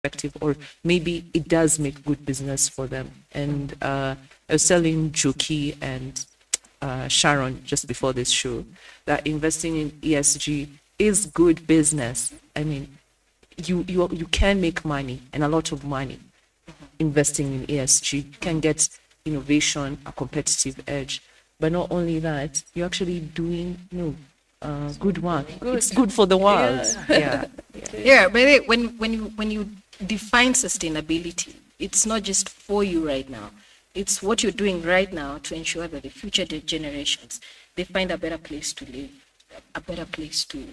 perspective, or maybe it does make good business for them. And I was telling Juki and Sharon just before this show that investing in ESG is good business. I mean, you can make money, and a lot of money, investing in ESG. You can get innovation, a competitive edge. But not only that, you're actually doing good work. It's good for the world. Yeah. Yeah, but when you define sustainability, it's not just for you right now. It's what you're doing right now to ensure that the future generations, they find a better place to live, a better place to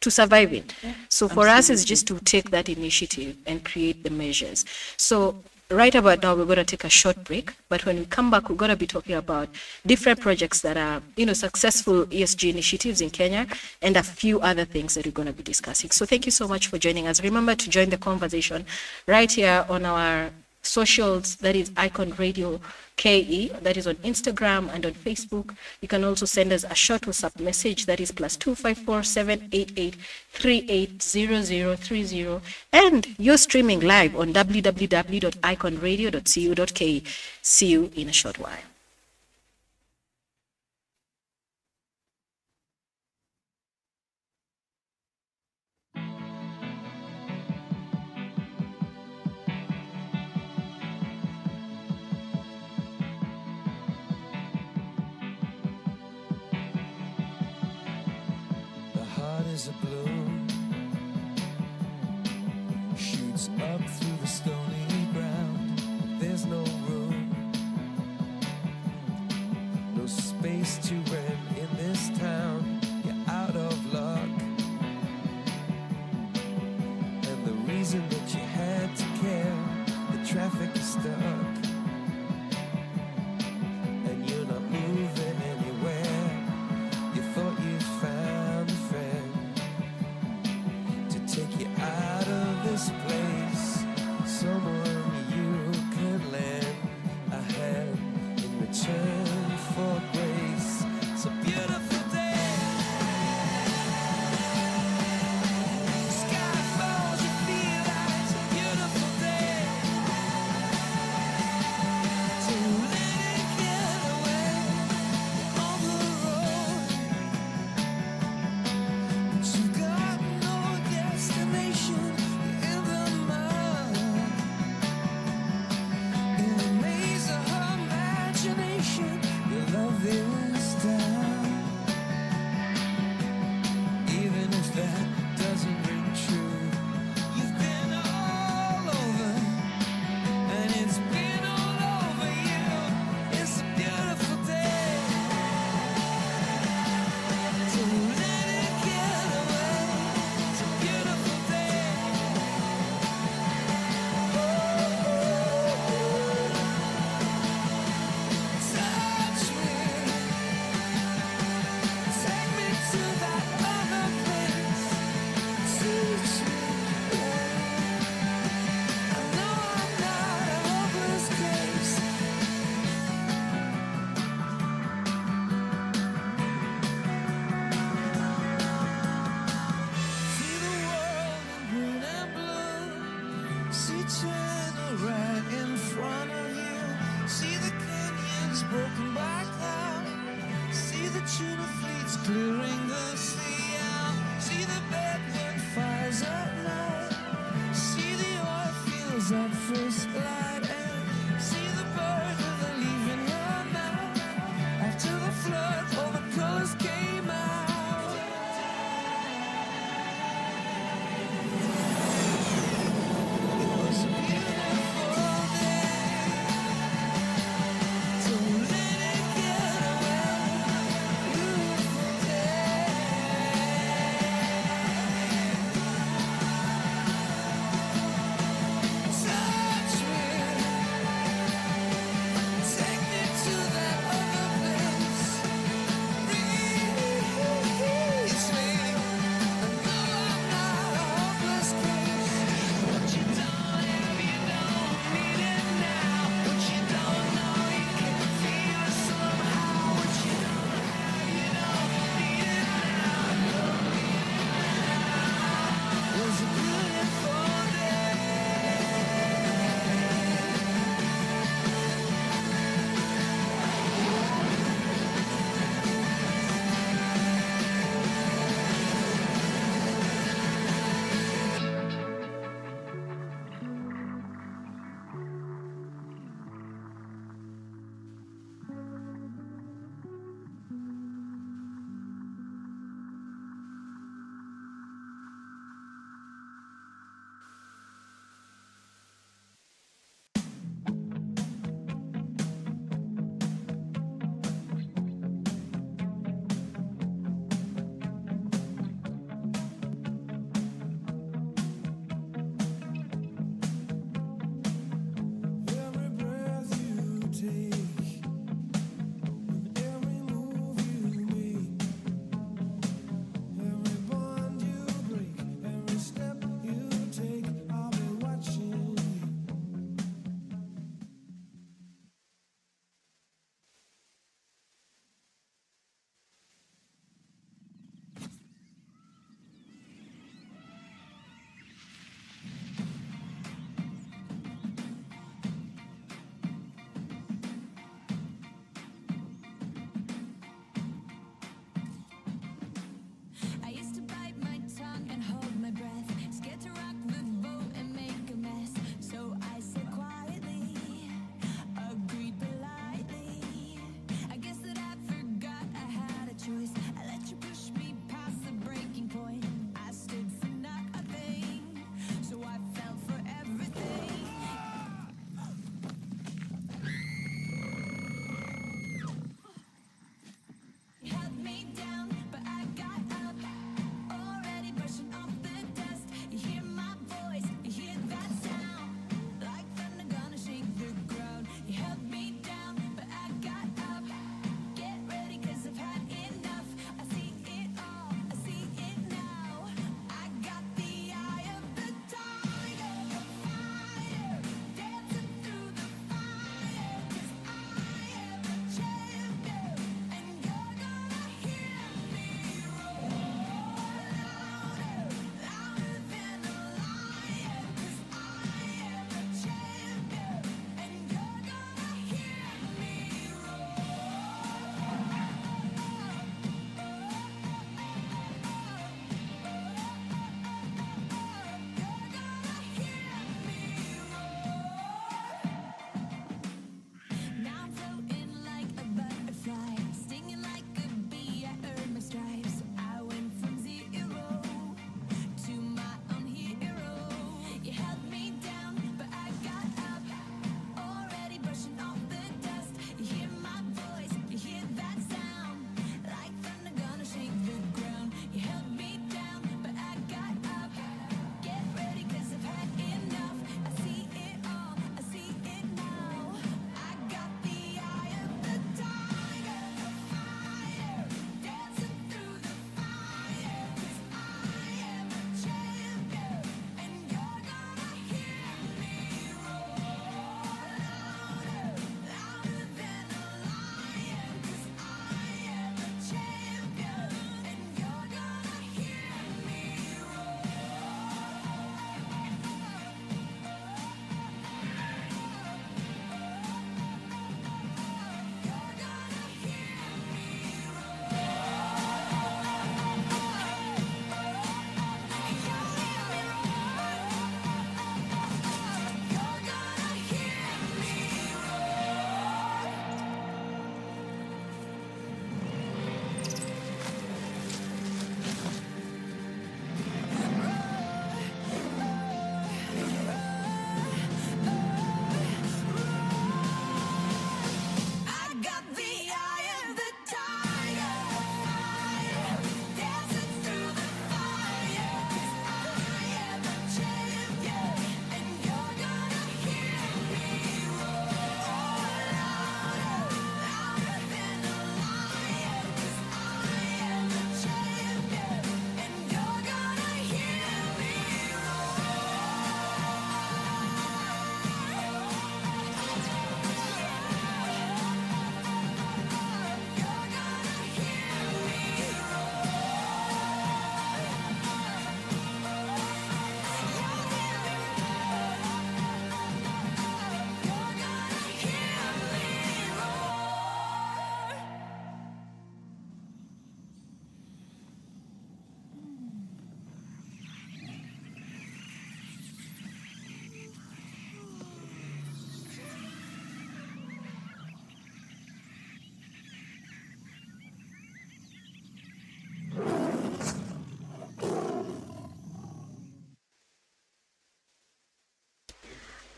survive in. So for us, it's just to take that initiative and create the measures. So right about now, we're going to take a short break. But when we come back, we're going to be talking about different projects that are, successful ESG initiatives in Kenya, and a few other things that we're going to be discussing. So thank you so much for joining us. Remember to join the conversation right here on our socials, that is Icon Radio KE, that is on Instagram and on Facebook. You can also send us a short WhatsApp message, that is +254 788 380030, and you're streaming live on www.iconradio.co.ke. See you in a short while. A bloom shoots up through the stony ground. There's no room, no space to rent in this town. You're out of luck, and the reason that you had to care, the traffic is stuck, and you're not moving anywhere. You thought you found a friend take you out of this place, someone you could lend a hand in return for grace. It's a beautiful day. Sky falls, you feel like it's a beautiful day. To let it get away on the road, but you've got no destination in the mud. In the maze of her imagination, your love is down. Even if that doesn't ring true, you've been all over, and it's been all over you. It's a beautiful day. To let it get away. It's a beautiful day. Touch me, take me to that other place. Teach me. I know I'm not a hopeless case. See the world in green and blue. See China right in front of you. See the canyons broken by cloud. See the tuna fleets clearing the sea out. See the bedrock fires at night. See the oil fields at first light. And see the bird with a leaf in her mouth. After the flood, all the colors came out. It was a beautiful day. To let it get away. Beautiful day.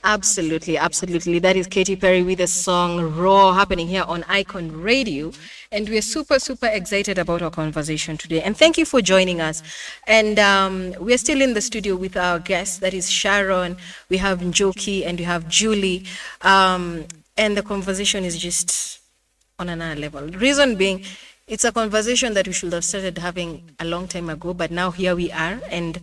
Absolutely, absolutely. That is Katy Perry with the song Raw happening here on Icon Radio. And we're super, super excited about our conversation today. And thank you for joining us. And we're still in the studio with our guests. That is Sharon, we have Njoki, and we have Julie. And the conversation is just on another level. Reason being, it's a conversation that we should have started having a long time ago, but now here we are. And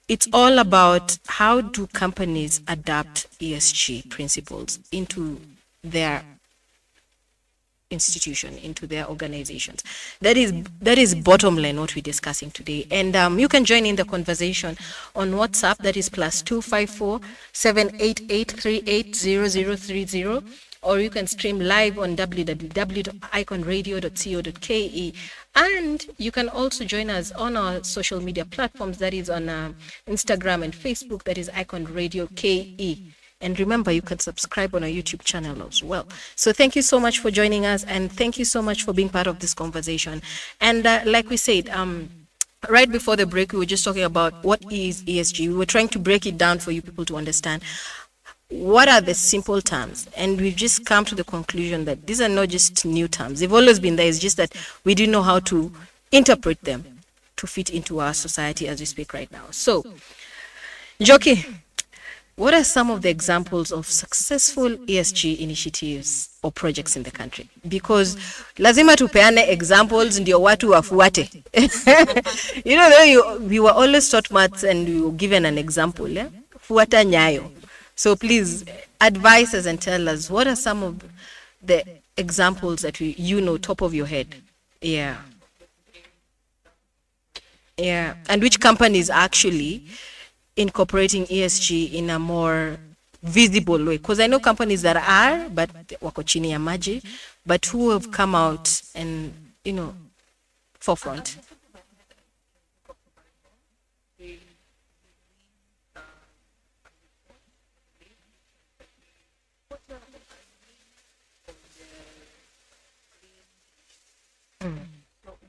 it's all about how do companies adapt ESG principles into their institution, into their organizations. That is bottom line what we're discussing today. And you can join in the conversation on WhatsApp. That is +254 788 380030, or you can stream live on www.iconradio.co.ke. And you can also join us on our social media platforms, that is on Instagram and Facebook, that is Icon Radio KE. And remember, you can subscribe on our YouTube channel as well. So thank you so much for joining us, and thank you so much for being part of this conversation. And like we said, right before the break, we were just talking about what is ESG. We were trying to break it down for you people to understand. What are the simple terms? And we've just come to the conclusion that these are not just new terms. They've always been there. It's just that we didn't know how to interpret them to fit into our society as we speak right now. So, Joki, what are some of the examples of successful ESG initiatives or projects in the country? Because lazima tupeane examples ndio watu wafuate. You know, we were always taught maths and we were given an example. Yeah? Fuata nyayo. So please advise us and tell us what are some of the examples that you know top of your head. Yeah. Yeah. And which companies actually incorporating ESG in a more visible way? Because I know companies that are, but wako chini ya maji, but who have come out and, forefront.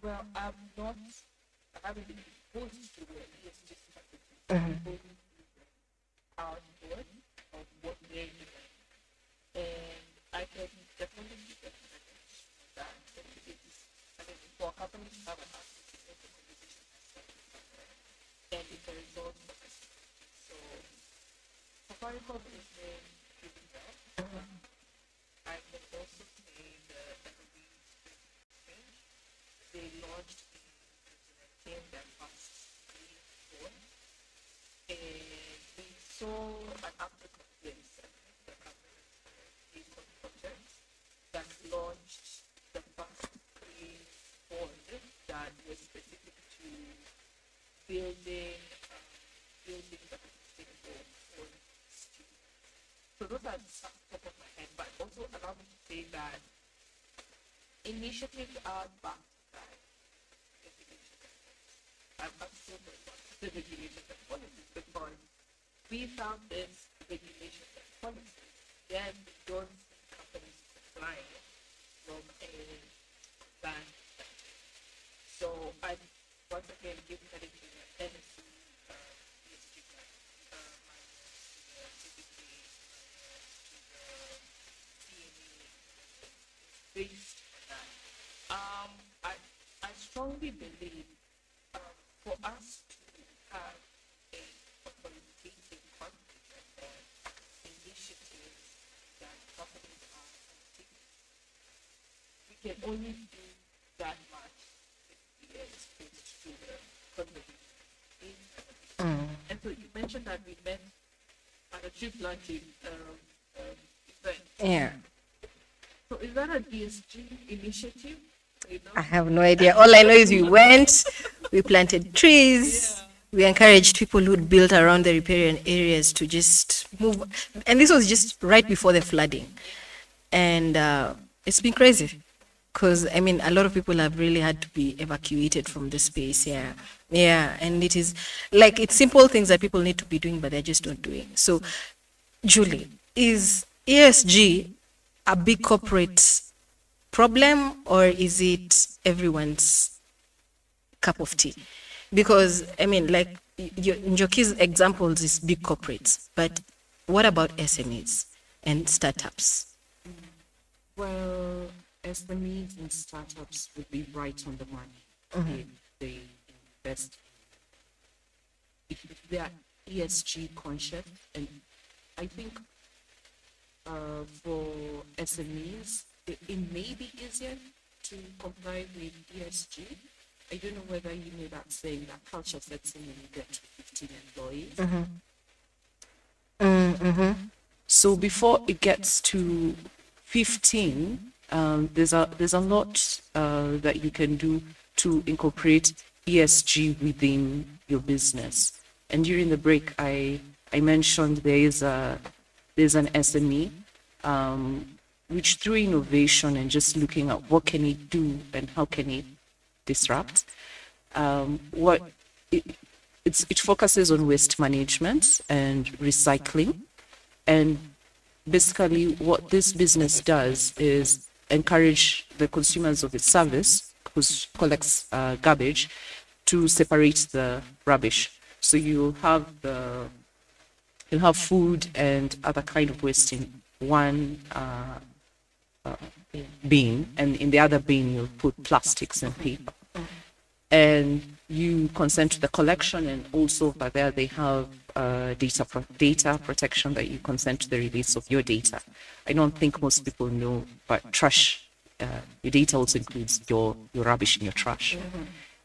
Well, I haven't been exposed to the ESG strategy outward of what they're doing. And I can definitely give them that for companies to have an active conversation and it's a result of it. So, Safaricom is doing pretty well. I can also say the exchange. They launched in 2019 their first green phone, and we saw an uptick of this. I think the company is project that launched the first green phone that was specific to building the sustainable phone studio. So those are just top of my head, but also allow me to say that initiatives are back. I'm still the regulations and policies because without this regulations and policies, then we don't see companies complying from a ban. So I once again give credit to the NSC, ESG based on that. I strongly believe for us to have a qualitative confidence on initiatives that companies are taking, we can only do that much if we are exposed to the conversation. And so you mentioned that we met at a tree planting event. Yeah. So is that an ESG initiative? I have no idea. All I know is we went, we planted trees, we encouraged people who'd built around the riparian areas to just move. And this was just right before the flooding. And it's been crazy because, I mean, a lot of people have really had to be evacuated from the space. Yeah. Yeah. And it is like, it's simple things that people need to be doing, but they're just not doing. So, Julie, is ESG a big corporate problem or is it everyone's cup of tea? Because I mean, like Njoki's examples is big corporates, but what about SMEs and startups? Well, SMEs and startups would be right on the money if they invest, if they are ESG conscious. And I think for SMEs, it may be easier to comply with ESG. I don't know whether you know that saying that culture sets in when you get to 15 employees. So before it gets to 15, there's a lot that you can do to incorporate ESG within your business. And during the break, I mentioned there's an SME which through innovation and just looking at what can it do and how can it disrupt, what it focuses on waste management and recycling. And basically what this business does is encourage the consumers of its service, who collects garbage, to separate the rubbish. So you'll have food and other kind of waste in one bin, and in the other bin you'll put plastics and paper. And you consent to the collection, and also over there they have data protection, that you consent to the release of your data. I don't think most people know, but trash, your data also includes your rubbish in your trash.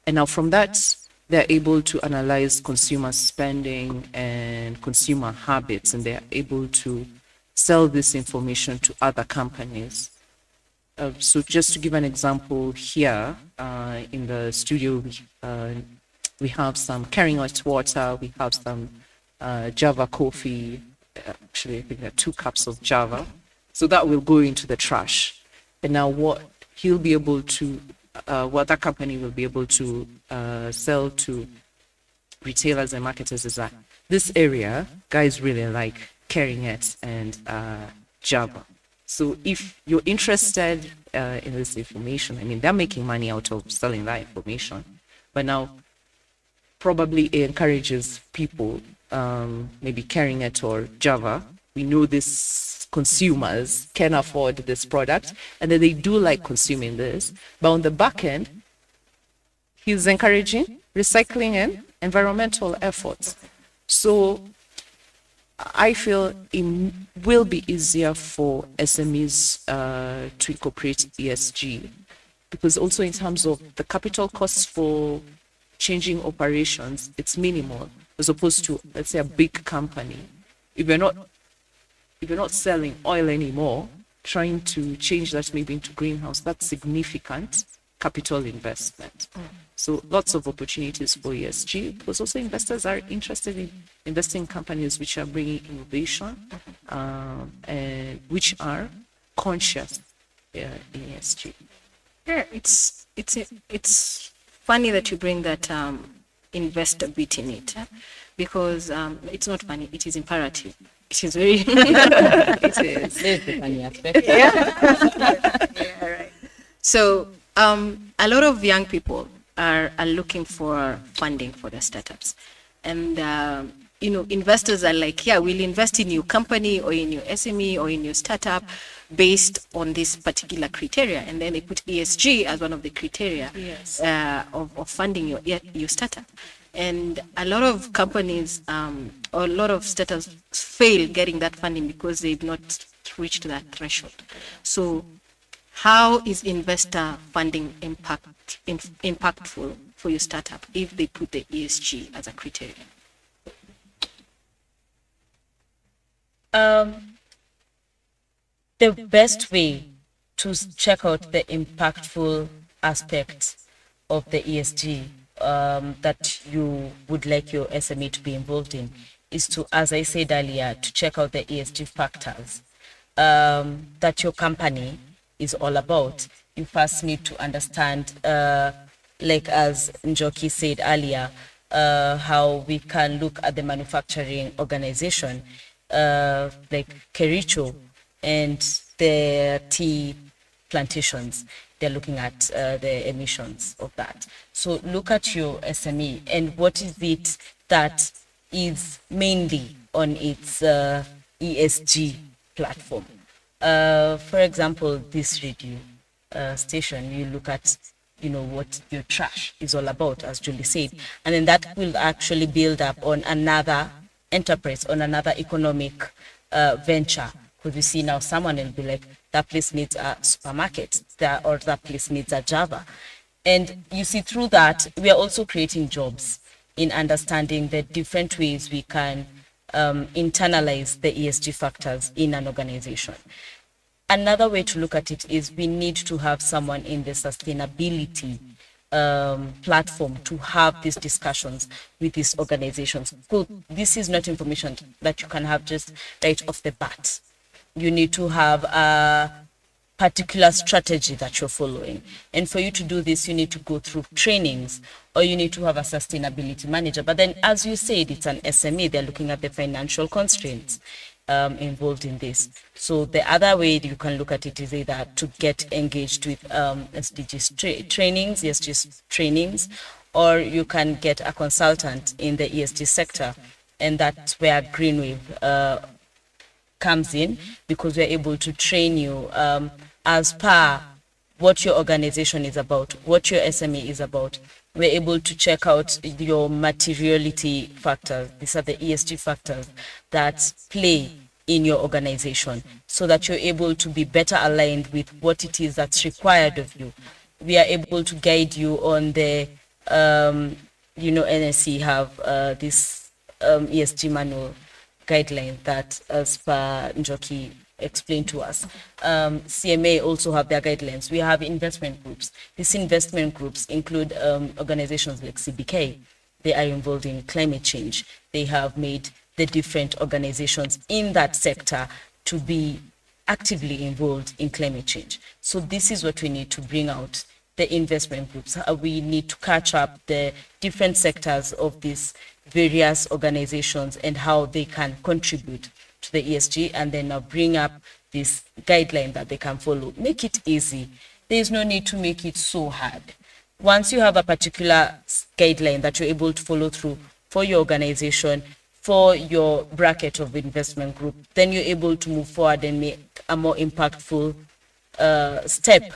And now from that, they're able to analyze consumer spending and consumer habits, and they're able to sell this information to other companies. So just to give an example here, in the studio, we have some Carrying Out water, we have some Java coffee, actually I think there are 2 cups of Java. So that will go into the trash. And now what that company will be able to sell to retailers and marketers is that this area, guys really like Carrying It and Java. So if you're interested in this information, I mean, they're making money out of selling that information, but now probably it encourages people, maybe Carrying It or Java. We know these consumers can afford this product, and then they do like consuming this. But on the back end, he's encouraging recycling and environmental efforts. So I feel it will be easier for SMEs to incorporate ESG, because also in terms of the capital costs for changing operations, it's minimal, as opposed to, let's say, a big company. If you're not selling oil anymore, trying to change that maybe into greenhouse, that's significant capital investment. So lots of opportunities for ESG, because also investors are interested in investing in companies which are bringing innovation, and which are conscious in ESG. Yeah, it's funny that you bring that investor bit in it, because it's not funny, it is imperative. It is very it is. There's the funny aspect. Yeah, right. So a lot of young people are looking for funding for their startups, and investors are like, yeah, we'll invest in your company or in your SME or in your startup based on this particular criteria, and then they put ESG as one of the criteria. Yes. Of funding your startup. And a lot of companies or a lot of startups fail getting that funding because they've not reached that threshold. So how is investor funding impactful for your startup if they put the ESG as a criteria? The best way to check out the impactful aspects of the ESG that you would like your SME to be involved in is to, as I said earlier, to check out the ESG factors that your company is all about. You first need to understand, like as Njoki said earlier, how we can look at the manufacturing organization, like Kericho and the tea plantations. They're looking at the emissions of that. So look at your SME and what is it that is mainly on its ESG platform. For example, this radio station, you look at, what your trash is all about, as Julie said, and then that will actually build up on another enterprise, on another economic venture. Because you see now, someone will be like, that place needs a supermarket, or that place needs a Java. And you see, through that, we are also creating jobs in understanding the different ways we can internalize the ESG factors in an organization. Another way to look at it is we need to have someone in the sustainability platform to have these discussions with these organizations. So this is not information that you can have just right off the bat. You need to have a particular strategy that you're following. And for you to do this, you need to go through trainings, or you need to have a sustainability manager. But then, as you said, it's an SME. They're looking at the financial constraints involved in this. So the other way you can look at it is either to get engaged with SDGs trainings, ESG trainings, or you can get a consultant in the ESG sector. And that's where Greenwave comes in, because we're able to train you as per what your organization is about, what your SME is about. We're able to check out your materiality factors. These are the ESG factors that play in your organization, so that you're able to be better aligned with what it is that's required of you. We are able to guide you on the, NSC have this ESG manual guideline that, as per Njoki explained to us. CMA also have their guidelines. We have investment groups. These investment groups include organizations like CBK. They are involved in climate change. They have made the different organizations in that sector to be actively involved in climate change. So this is what we need to bring out, the investment groups. We need to catch up the different sectors of these various organizations and how they can contribute to the ESG, and then now bring up this guideline that they can follow. Make it easy. There is no need to make it so hard. Once you have a particular guideline that you're able to follow through for your organization, for your bracket of investment group, then you're able to move forward and make a more impactful step,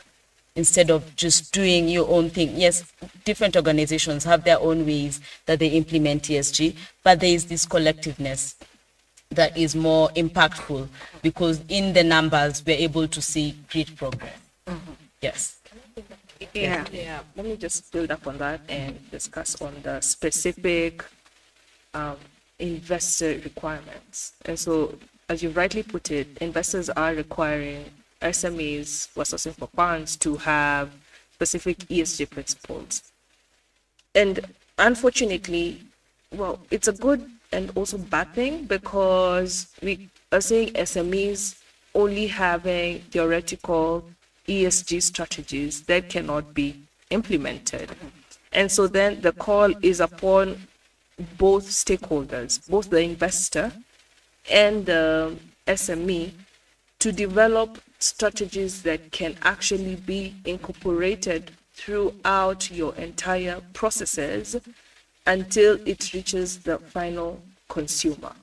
instead of just doing your own thing. Yes, different organizations have their own ways that they implement ESG, but there is this collectiveness that is more impactful, because in the numbers, we're able to see great progress. Yes. Yeah. Let me just build up on that and discuss on the specific investor requirements. And so, as you rightly put it, investors are requiring SMEs who are sourcing for funds to have specific ESG principles. And unfortunately, well, it's a good and also bad thing, because we are seeing SMEs only having theoretical ESG strategies that cannot be implemented. And so then the call is upon both stakeholders, both the investor and the SME, to develop strategies that can actually be incorporated throughout your entire processes until it reaches the final consumer.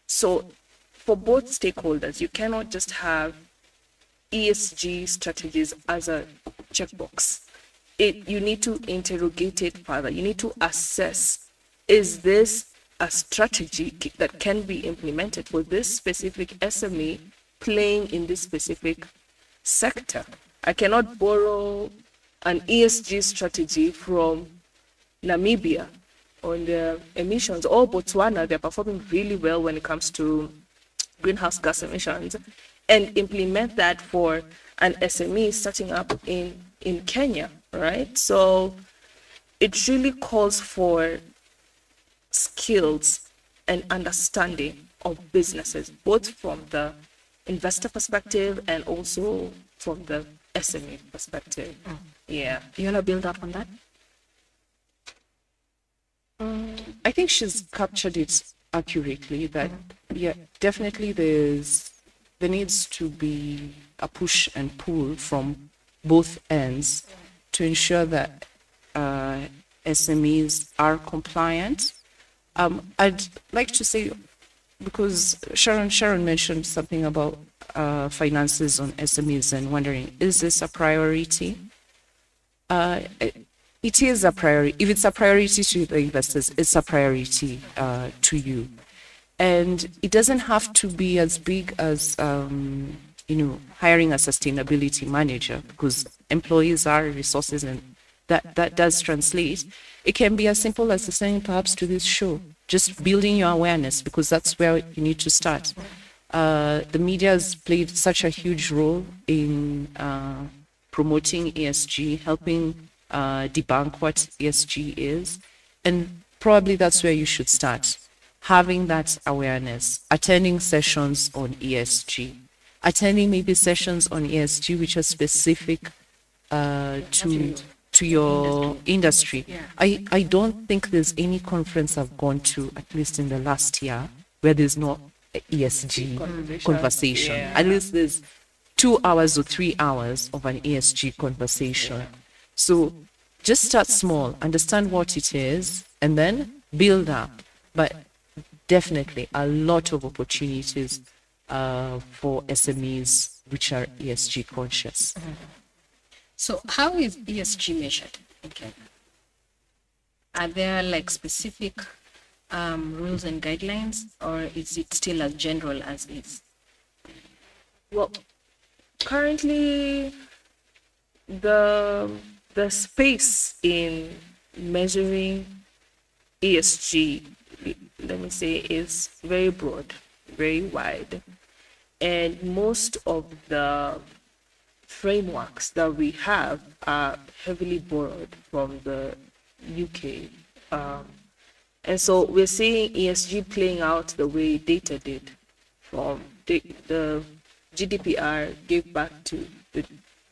So for both stakeholders, you cannot just have ESG strategies as a checkbox. You need to interrogate it further. You need to assess, is this a strategy that can be implemented for this specific SME playing in this specific sector? I cannot borrow an ESG strategy from Namibia on the emissions, or Botswana. They're performing really well when it comes to greenhouse gas emissions, and implement that for an SME starting up in Kenya, right? So it really calls for skills and understanding of businesses, both from the investor perspective and also from the SME perspective. Yeah. You want to build up on that? I think she's captured it accurately, that yeah, definitely there needs to be a push and pull from both ends to ensure that SMEs are compliant. I'd like to say because Sharon mentioned something about finances on SMEs and wondering, is this a priority? It is a priority. If it's a priority to the investors, it's a priority to you. And it doesn't have to be as big as, hiring a sustainability manager, because employees are resources, and that does translate. It can be as simple as listening perhaps to this show, just building your awareness, because that's where you need to start. The media has played such a huge role in promoting ESG, helping debunk what ESG is. And probably that's where you should start. Having that awareness, attending sessions on ESG, attending maybe sessions on ESG which are specific to your industry. I don't think there's any conference I've gone to, at least in the last year, where there's no ESG conversation. At least there's 2 hours or 3 hours of an ESG conversation. So just start small, understand what it is, and then build up. But definitely a lot of opportunities for SMEs which are ESG conscious. So how is ESG measured in Kenya? Are there like specific rules and guidelines, or is it still as general as is? Well, currently, the space in measuring ESG, let me say, is very broad, very wide, and most of the frameworks that we have are heavily borrowed from the UK. And so we're seeing ESG playing out the way data did, from the GDPR gave back to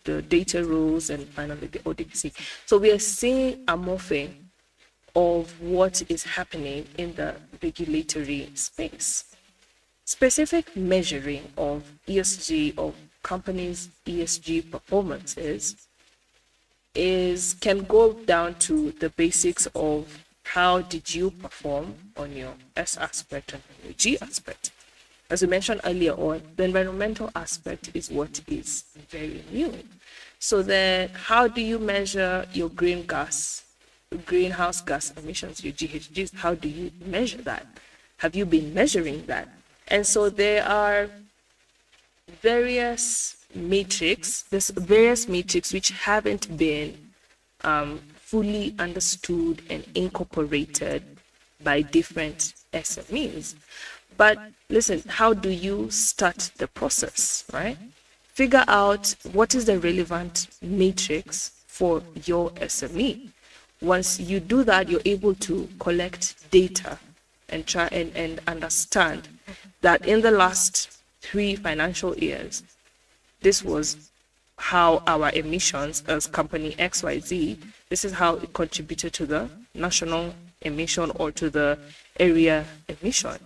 the data rules, and finally the ODPC. So we are seeing a morphing of what is happening in the regulatory space. Specific measuring of ESG, of companies' ESG performances, can go down to the basics of how did you perform on your S aspect and your G aspect. As we mentioned earlier on, the environmental aspect is what is very new. So then how do you measure your greenhouse gas emissions, your GHGs? How do you measure that? Have you been measuring that? And so there are various metrics which haven't been fully understood and incorporated by different SMEs. But listen, how do you start the process, right? Figure out what is the relevant matrix for your SME. Once you do that, you're able to collect data and try and understand that in the last 3 financial years, this was how our emissions as company XYZ, this is how it contributed to the national emission or to the area emission.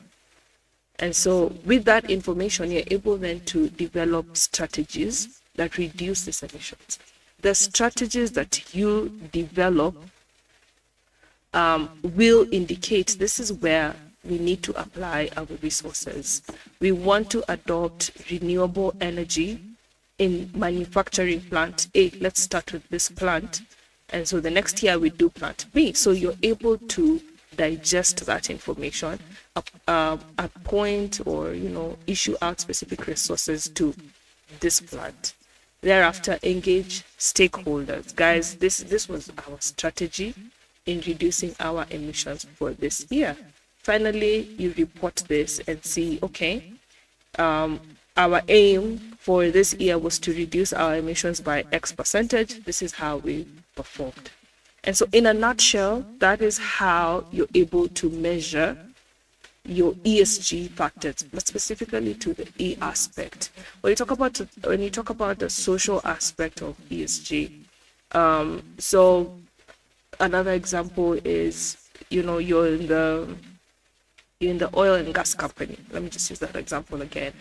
And so with that information, you're able then to develop strategies that reduce these emissions. The strategies that you develop will indicate this is where we need to apply our resources. We want to adopt renewable energy in manufacturing plant A. Let's start with this plant. And so the next year we do plant B. So you're able to digest that information, appoint or issue out specific resources to this plant. Thereafter, engage stakeholders. Guys, this was our strategy in reducing our emissions for this year. Finally, you report this and see, okay, our aim for this year was to reduce our emissions by X percentage. This is how we performed. And so in a nutshell, that is how you're able to measure your ESG factors, but specifically to the E aspect. When you talk about the social aspect of ESG, so another example is, you're in the oil and gas company. Let me just use that example again.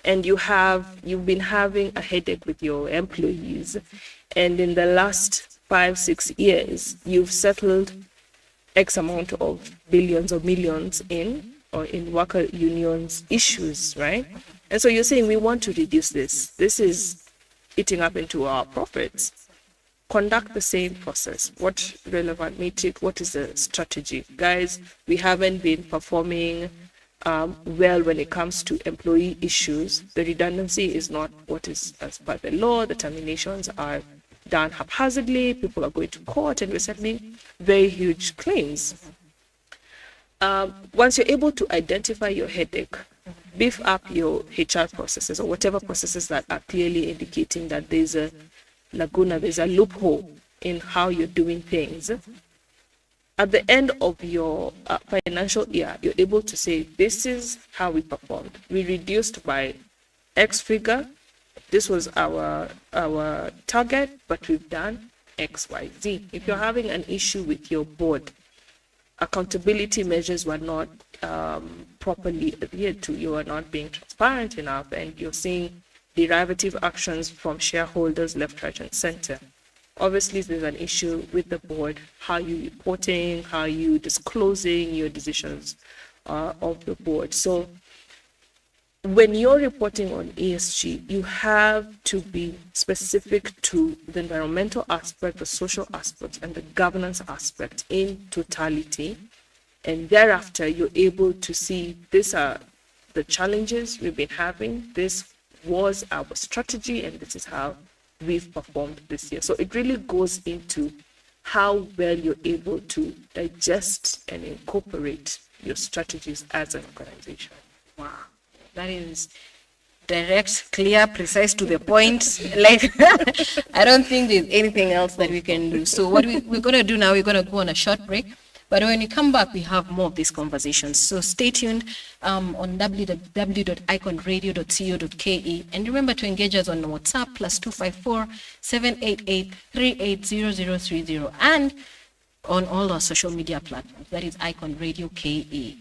And you've been having a headache with your employees, and in the last 5-6 years, you've settled X amount of billions or millions in or in worker unions issues, right? And so you're saying we want to reduce this. This is eating up into our profits. Conduct the same process. What relevant metric? What is the strategy? Guys, we haven't been performing well when it comes to employee issues. The redundancy is not what is as per the law. The terminations are done haphazardly. People are going to court and we're settling very huge claims. Once you're able to identify your headache, beef up your HR processes or whatever processes that are clearly indicating that there's a laguna, there's a loophole in how you're doing things. At the end of your financial year, you're able to say, this is how we performed. We reduced by X figure. This was our target, but we've done X, Y, Z. If you're having an issue with your board, accountability measures were not properly adhered to, you are not being transparent enough, and you're seeing derivative actions from shareholders left, right, and center. Obviously, there's an issue with the board. How are you reporting? How are you disclosing your decisions of the board? So when you're reporting on ESG, you have to be specific to the environmental aspect, the social aspect, and the governance aspect in totality. And thereafter, you're able to see these are the challenges we've been having. This was our strategy, and this is how we've performed this year. So it really goes into how well you're able to digest and incorporate your strategies as an organization. Wow, that is direct, clear, precise, to the point. Like, I don't think there's anything else that we can do. So what we're going to do now, we're going to go on a short break. But when you come back, we have more of these conversations. So stay tuned on www.iconradio.co.ke. And remember to engage us on WhatsApp, +254 788 380030, and on all our social media platforms. That is Icon Radio KE.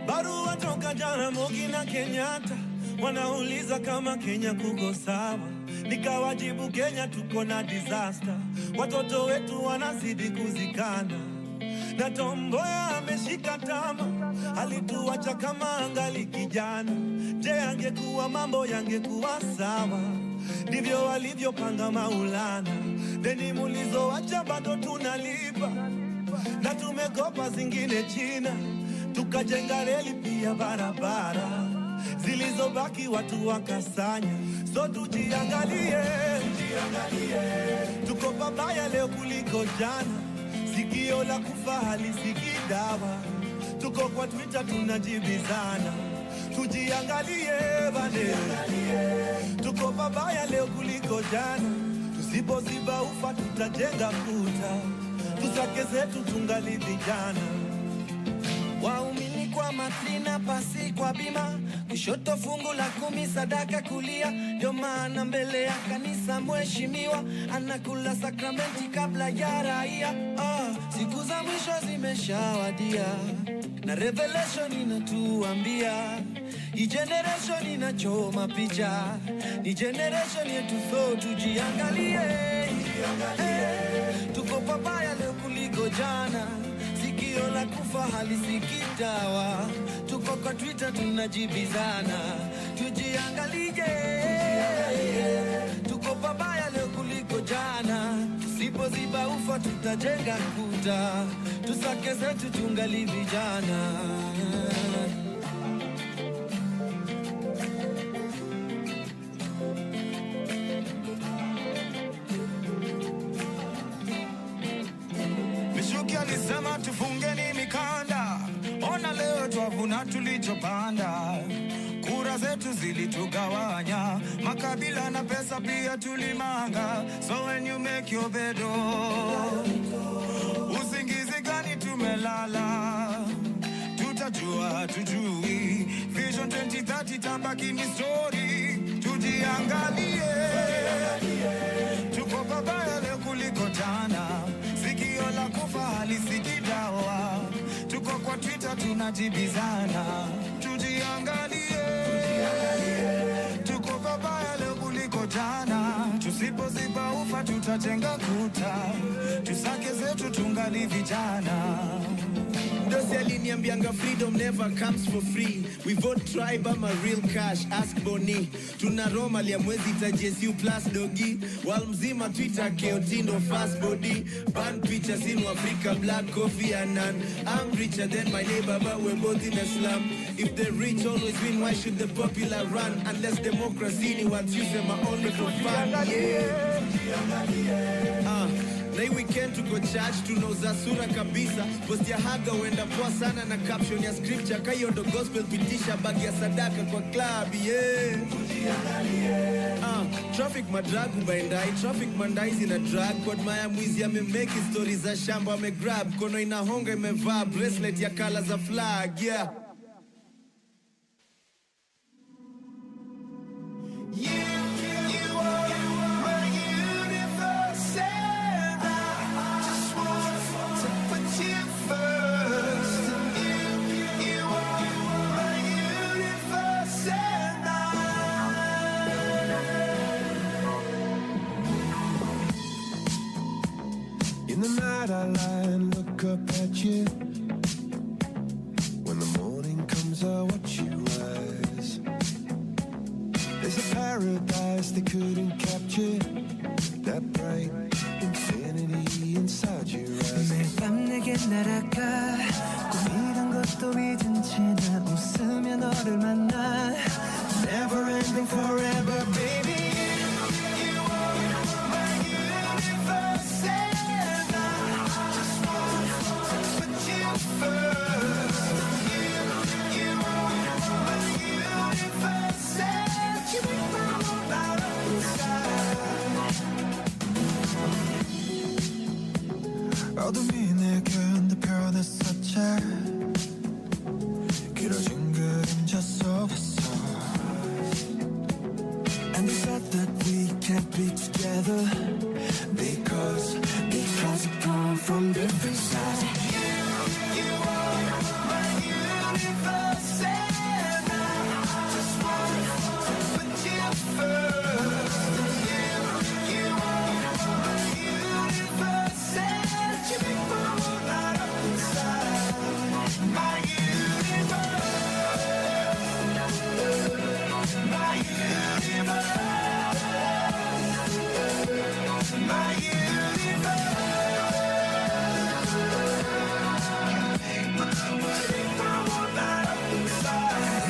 Barua toka jana Mogi na Kenyatta, wanauliza kama Kenya kuko sawa. Nikawajibu Kenya tuko na disaster, watoto wetu wanazidi kuzikana. Na Tomboya ameshika tama, alituacha kama angali kijana. Je, angekuwa mambo yangekuwa sawa? Ndivyo walivyopanga Maulana. Deni mulizoacha bado tunalipa, na tumekopa zingine China. Tukajenga reli pia barabara, zilizobaki watu wakasanya. So tujiangalie, tuko pabaya leo kuliko jana. Sikio la kufa halisikii dawa, tuko kwa Twitter tunajibizana. Tujiangalie bane, tuko pabaya leo kuliko jana. Tusipoziba ufa tutajenga kuta, tusake zetu tungali vijana. Waumini kwa matrina, pasi kwa bima, kushoto fungu la 10, sadaka kulia. Ndio maana mbele ya kanisa mheshimiwa anakula sakramenti kabla ya raia. Siku za mwisho zimeshawadia, na revelation inatuambia hii generation inachoma picha. Ni generation yetu, so tujiangalie. Tuko pabaya leo kuliko jana, sikio la kufa halisikii dawa. Tuko kwa Twitter tunajibizana. Tujiangalie. Tuko pabaya leo kuliko jana, tusipoziba ufa tutajenga kuta. Tusake zetu tungali vijana. Alisema tufungeni mikanda, ona leo twavuna tulichopanda. Kura zetu zilitugawanya, makabila na pesa pia tulimanga. So when you make your bed, usingizi gani tumelala? Tutajua tujui, Vision 2030 tabaki ni story. Tujiangalie, tuko pabaya leo kuliko jana. Sikio la kufa halisikii dawa, tuko kwa Twitter tunajibizana. Tujiangalie. tutajenga kuta, tusake zetu tungali vijana. Dosi aliniambianga freedom never comes for free. We vote tribe ama real cash, ask Boni. Tuna Roma lia mwezi ta JSU plus dogi. Wal mzima Twitter keotindo fast body. Ban pictures in Africa, black coffee and none. I'm richer than my neighbor but we're both in a slum. If the rich always win, why should the popular run? Unless democracy ni what you say my only for fun. Yeah. Na hii weekend tuko church, tunauza sura kabisa. Post ya haga wenda poa sana na caption ya scripture. Kayo ndo gospel, pitisha bagi ya sadaka kwa club, yeah. Traffic madragu baindai, traffic mandai zina drag. Kwa maya mwizi ya memeki, stories za shamba ame grab. Kono inahonga imevaa, bracelet ya color za flag, yeah. In the night I lie and look up at you. When the morning comes I watch you rise. There's a paradise they couldn't capture, that bright infinity inside your eyes. 매일 밤 내게 날아가 꿈이란 것도 잊은 채 난 웃으며 너를 만나. Never ending forever baby. You are my universe and I just want to put you first. You are my universe and you make my world out of inside. 어둠이 내게 펴냈었지. 길어진 그림자 속에서 And they said that we can't be together Because we come from different sides. You are my universe and I just want to put you first. You are my universe and you make my world light up inside. My universe, my universe, my universe. Make my world light up inside.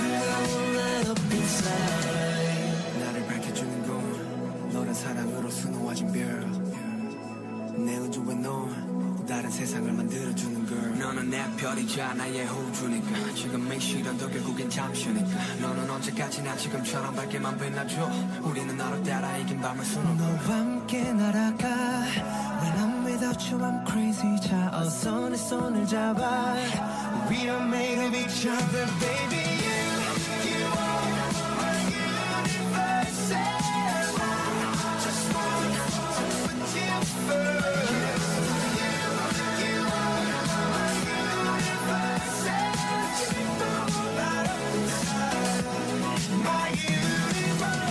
Light up inside. 나를 밝혀주는 건 너란 사랑으로 수놓아진 별. 내 우주에 넌 다른 세상을 만들어주는 걸. 너는 내 별이자 나의 호주니까 지금 이 시련도 결국엔 잠시니까. 너는 언제까지나 지금처럼 밝게만 빛나줘. 우리는 너를 따라 이긴 밤을 수놓고 너와 함께 날아가. When I'm without you I'm crazy. 자 어서 내 손을 잡아. We are made of each other baby. You are my universe and I just want to put you first. You are my universe and you make my world light up inside. My universe,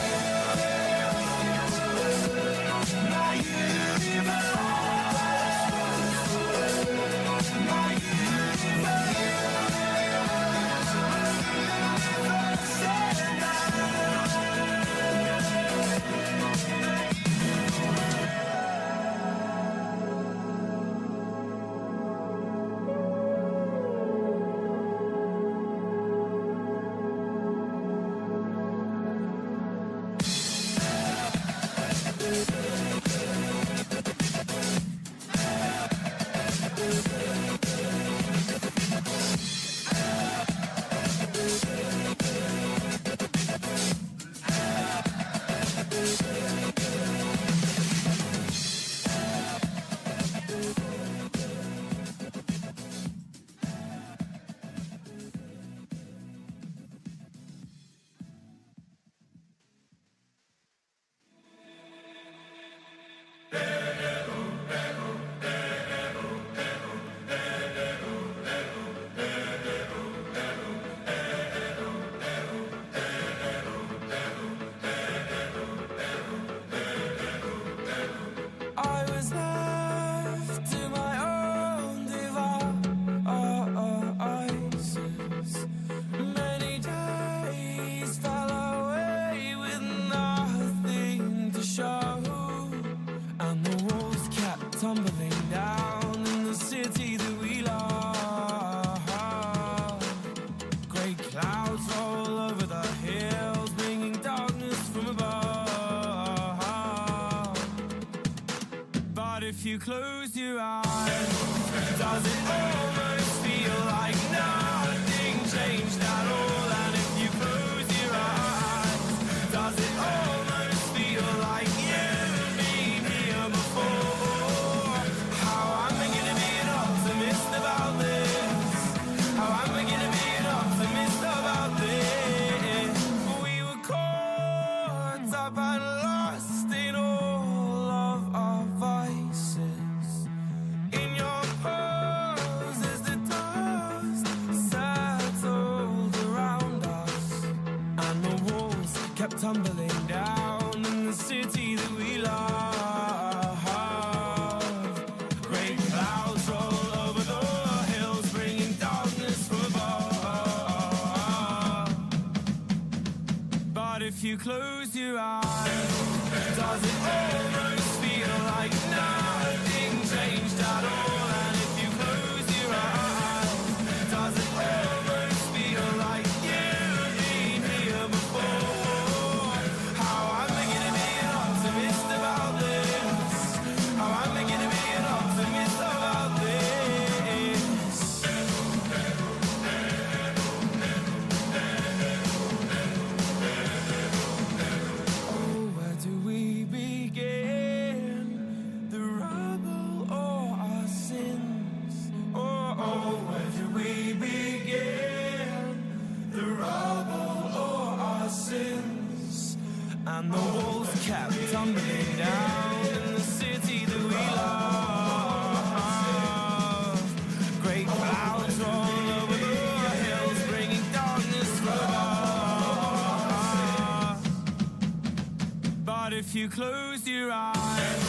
my universe, my universe. if you close your eyes, does it almost feel like nothing changed at all? And if you close your eyes, does it almost feel like you've been here before? How am I gonna be an optimist about this? How am I gonna be an optimist about this? We were caught up and lost in all of our vices. In your pose as the dust settled around us, and the walls kept tumbling down in the city that we love. Great clouds roll over the hills, bringing darkness from above. But if you close your eyes, does it almost feel like nothing changed at all? And if you close your eyes, does it almost feel like you've been here before? How am I gonna be an optimist about this? How am I gonna be an optimist about this? Oh, where do we begin? The rubble or our sins? Oh, where do we begin? The rubble or our sins? And the walls kept tumbling down in the city that we love. Great clouds roll over the hills, bringing darkness from above. But if you close your eyes,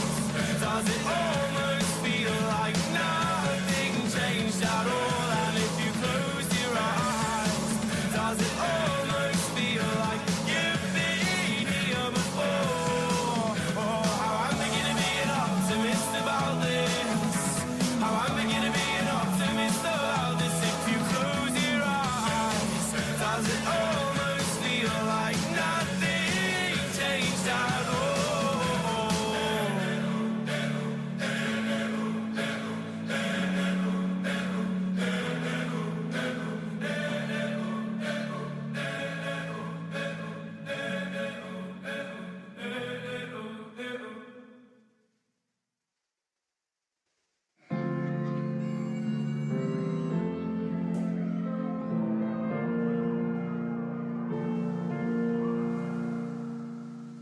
does it almost feel like nothing changed at all? And if you close your eyes, does it almost feel like you've been here before? Oh, how am I gonna be an optimist about this? How am I gonna be an optimist about this? If you close your eyes, does it almost feel like nothing changed at all?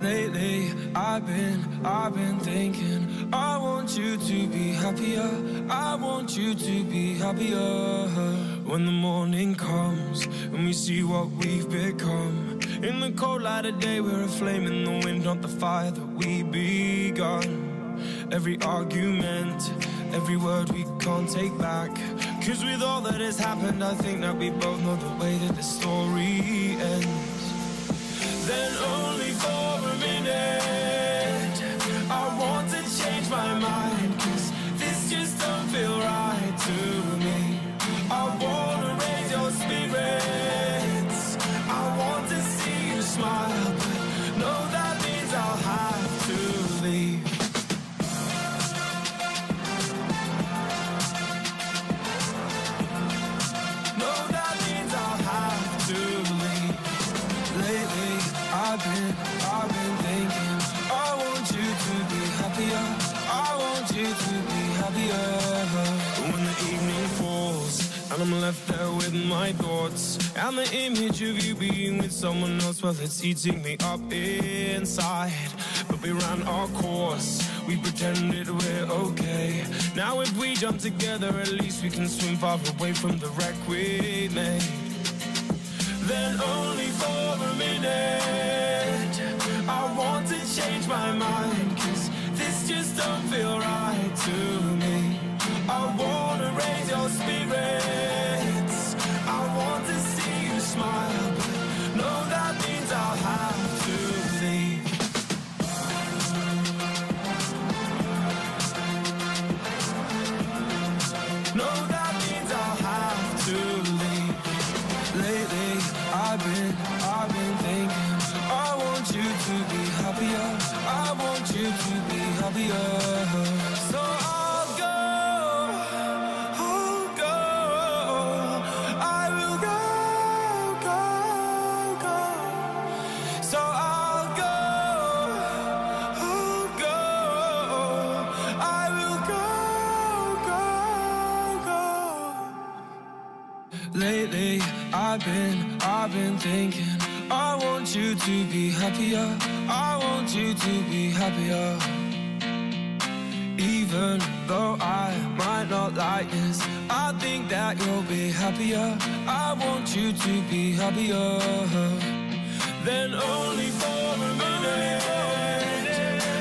Lately, I've been thinking, I want you to be happier. I want you to be happier. When the morning comes and we see what we've become, in the cold light of day, we're a flame in the wind, not the fire that we begun. Every argument, every word we can't take back, 'cause with all that has happened, I think that we both know the way that the story ends. Then only for a minute, I want to change my mind, 'cause this just don't feel right to me. I wanna raise your spirits, I want to see you smile, but no, that means I'll have to leave. No, that means I'll have to leave. Lately, I've been thinking, I want you to be happier. I want you to be happier. When the evening falls and I'm left there with my thoughts, and the image of you being with someone else, well, it's eating me up inside. But we ran our course, we pretended we're okay. Now if we jump together, at least we can swim far away from the wreck we made. Then only for a minute, I want to change my mind, 'cause this just don't feel right to me. I wanna raise your spirits, I want to see you smile, but no, that means I'll have to leave. No, that means I'll have to leave. Lately, I've been thinking, I want happier. I want you to be happier. So I'll go, I'll go. I will go, go, go. So I'll go, I'll go. I will go, go, go. Lately I've been thinking, I want you to be happier. I want you to be happier. Even though I might not like this, I think that you'll be happier. I want you to be happier. Then only for a minute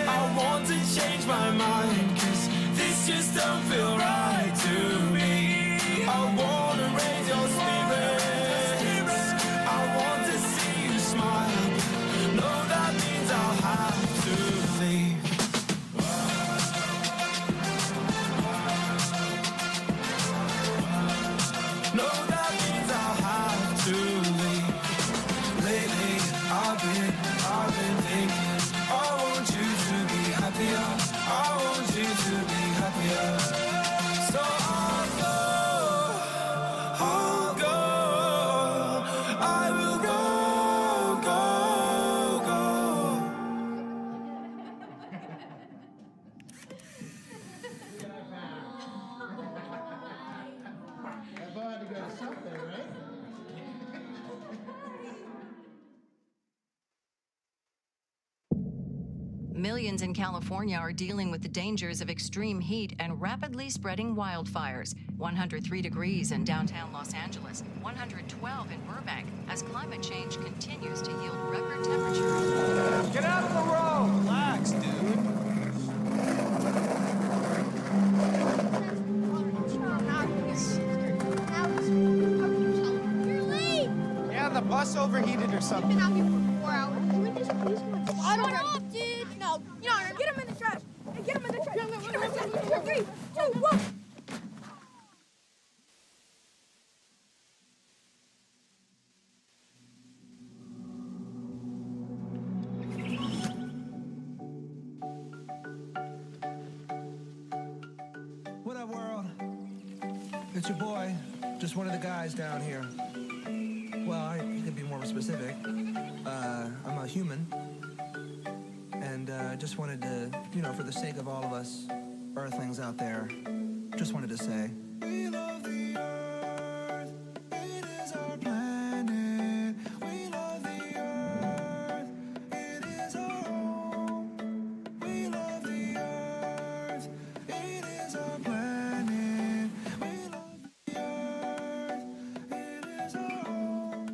I want to change my mind, 'cause this just don't feel right to me. I wanna raise your spirits, I want to see you smile. No, that means I'll have to leave. No, that means I'll have to leave. Lately I've been thinking, I want you to be happier. I want you to be happier. So I'll go, I'll go. I will go, go, go. That boy had to go to something, right? Millions in California are dealing with the dangers of extreme heat and rapidly spreading wildfires. 103 degrees in downtown Los Angeles, 112 in Burbank, as climate change continues to yield record temperatures. Get out of the road! Relax, dude. You're late! Yeah, the bus overheated or I've something. been out here for 4 hours. Can we just please go? Shut up, dude! No, get him in the trash! Hey, get him in the trash! Get him in the trash! 3, 2, 1! What up, world? It's your boy, just one of the guys down here. Well, I could be more specific. I'm a human. And just wanted to, for the sake of all of us earthlings out there, just wanted to say, we love the earth. It is our planet. We love the earth. It is our home. We love the earth. It is our planet. We love the earth. It is our home.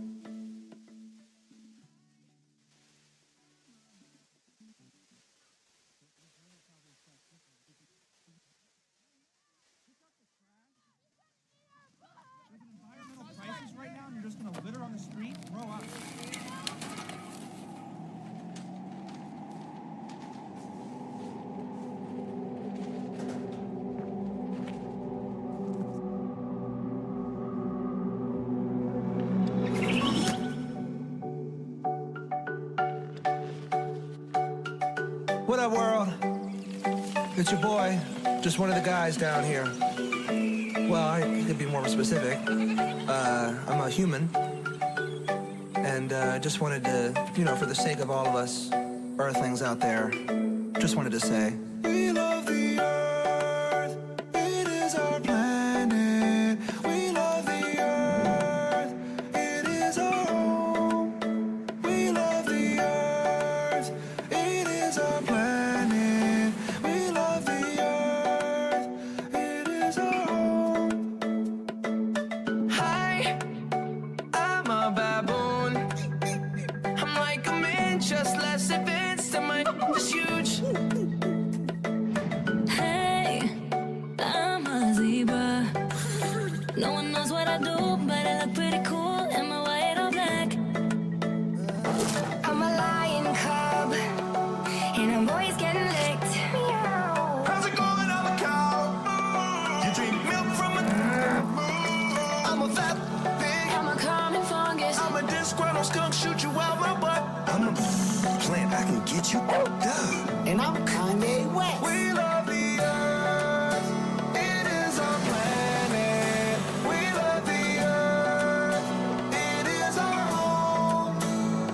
Crisis right now, and you're just gonna litter on the street? Grow up. What up, world? It's your boy, just one of the guys down here. Well, I could be more specific. I'm a human. And just wanted to, for the sake of all of us earthlings out there, just wanted to say, we love the earth. It is our planet. We love the earth. It is our home. We love the earth. It is our planet. We love the earth. It is our home. Hi, I'm a baboon. I'm like a man, just less advanced, and my is huge. Hey, I'm a zebra. No one knows what I do, but I look pretty cool in my white or black. I'm a lion cub, and I'm always getting licked. Meow. How's it going? I'm a cow. You drink milk from a. I'm a fat pig. I'm a common fungus. I'm a disgruntled skunk, shoot you out my butt. I'm a plant, I can get you up. And I'm Kanye West. We love the earth. It is our planet. We love the earth. It is our home.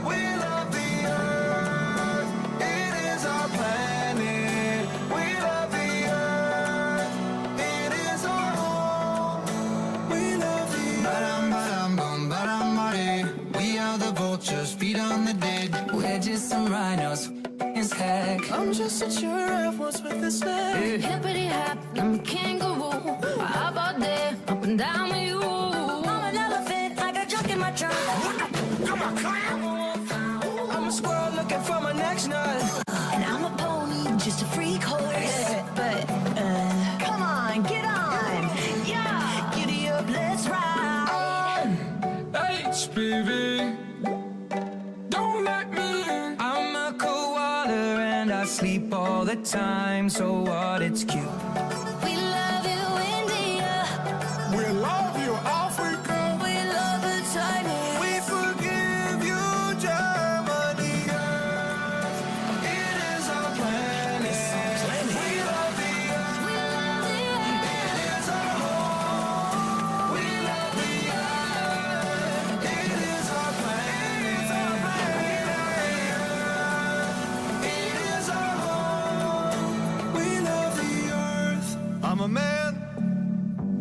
We love the earth. It is our planet. We love the earth. It is our home. We love the earth. Ba-dum, ba-dum, bum, ba-dum, ba-dee. We are the vultures, feed on the dead. We're just some rhinos. Is heck. I'm just a giraffe, what's with this leg? Hippity hop, I'm a kangaroo. How about that? Up and down with you. I'm an elephant, I got junk in my trunk. Come on, clown. I'm a squirrel looking for my next nut. And I'm a pony, just a freak horse. But, come on, get on. Yeah, giddy up, let's ride. HPV. Don't let me in. I'm a koala and I sleep all the time. So what? It's cute. We love you, India. We love you, Africa. We love the Chinese. We forgive you, Germany. It is our planet. We love the earth. We love the earth. It is our home. We love the earth. It is our planet. It is our home. We love the earth. I'm a man.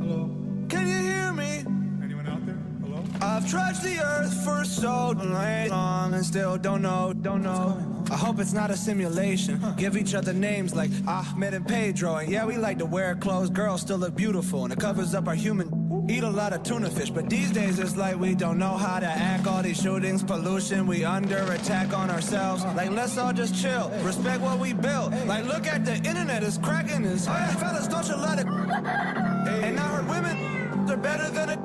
Hello? Can you hear me? Anyone out there? Hello? I've trudged the earth for so long and still don't know. I hope it's not a simulation. Give each other names like Ahmed and Pedro. And yeah, we like to wear clothes. Girls still look beautiful and it covers up our human. Eat a lot of tuna fish, but these days it's like we don't know how to act. All these shootings, pollution, we under attack on ourselves. Like, let's all just chill, respect what we built. Like, look at the internet, it's cracking. It's fellas, don't you let it. And I heard women are better than it.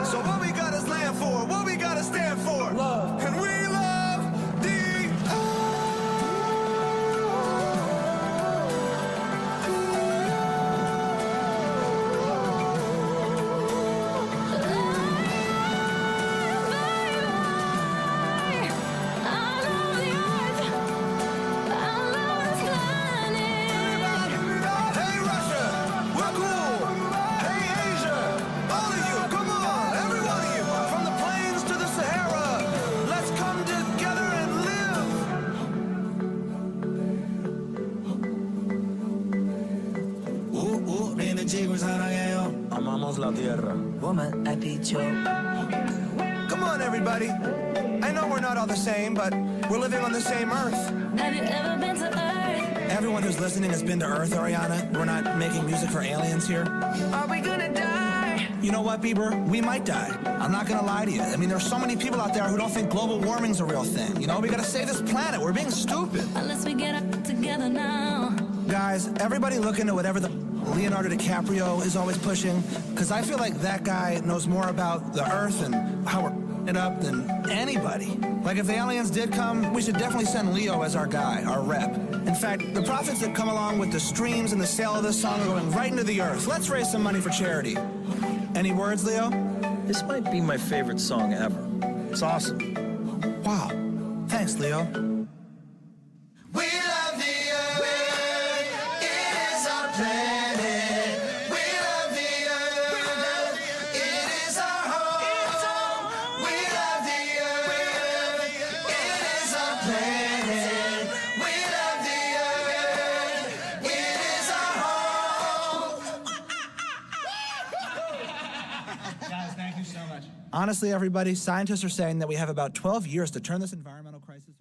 So what we gotta stand for? What we gotta stand for? Love. And we love the Hey Russia, we're cool. Hey Asia, all of you, come on, every one of you, from the plains to the Sahara, let's come together and live. Viene chicos, sarangueo. Amamos la tierra. Woman, ha dicho. Come on, everybody. I know we're not all the same, but we're living on the same Earth. Have you ever been to Earth? Everyone who's listening has been to Earth, Ariana. We're not making music for aliens here. Are we gonna die? You know what, Bieber? We might die. I'm not gonna lie to you. I mean, there's so many people out there who don't think global warming's a real thing. You know, we gotta save this planet. We're being stupid. Unless we get up together now. Guys, everybody look into whatever the Leonardo DiCaprio is always pushing, because I feel like that guy knows more about the Earth and how we're it up than anybody. Like, if the aliens did come, we should definitely send Leo as our guy, our rep. In fact, the profits that come along with the streams and the sale of this song are going right into the Earth. Let's raise some money for charity. Any words, Leo? This might be my favorite song ever. It's awesome. Wow. Thanks, Leo. We love the earth. It is our planet. We love the earth. It is our home. We love the earth. It is our planet. We love the earth. It is our home. Guys, thank you so much. Honestly, everybody, scientists are saying that we have about 12 years to turn this environmental crisis around.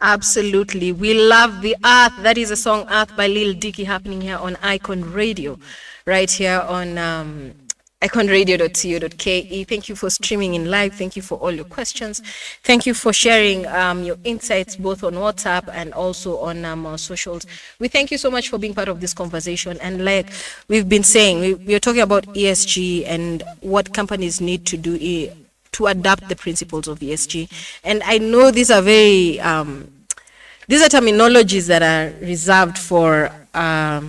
Absolutely. We love the earth. That is a song Earth by Lil Dicky happening here on Icon Radio, right here on iconradio.co.ke. Thank you for streaming in live. Thank you for all your questions. Thank you for sharing your insights both on WhatsApp and also on our socials. We thank you so much for being part of this conversation. And like we've been saying, we are talking about ESG and what companies need to do to adapt the principles of ESG. And I know these are very, these are terminologies that are reserved for a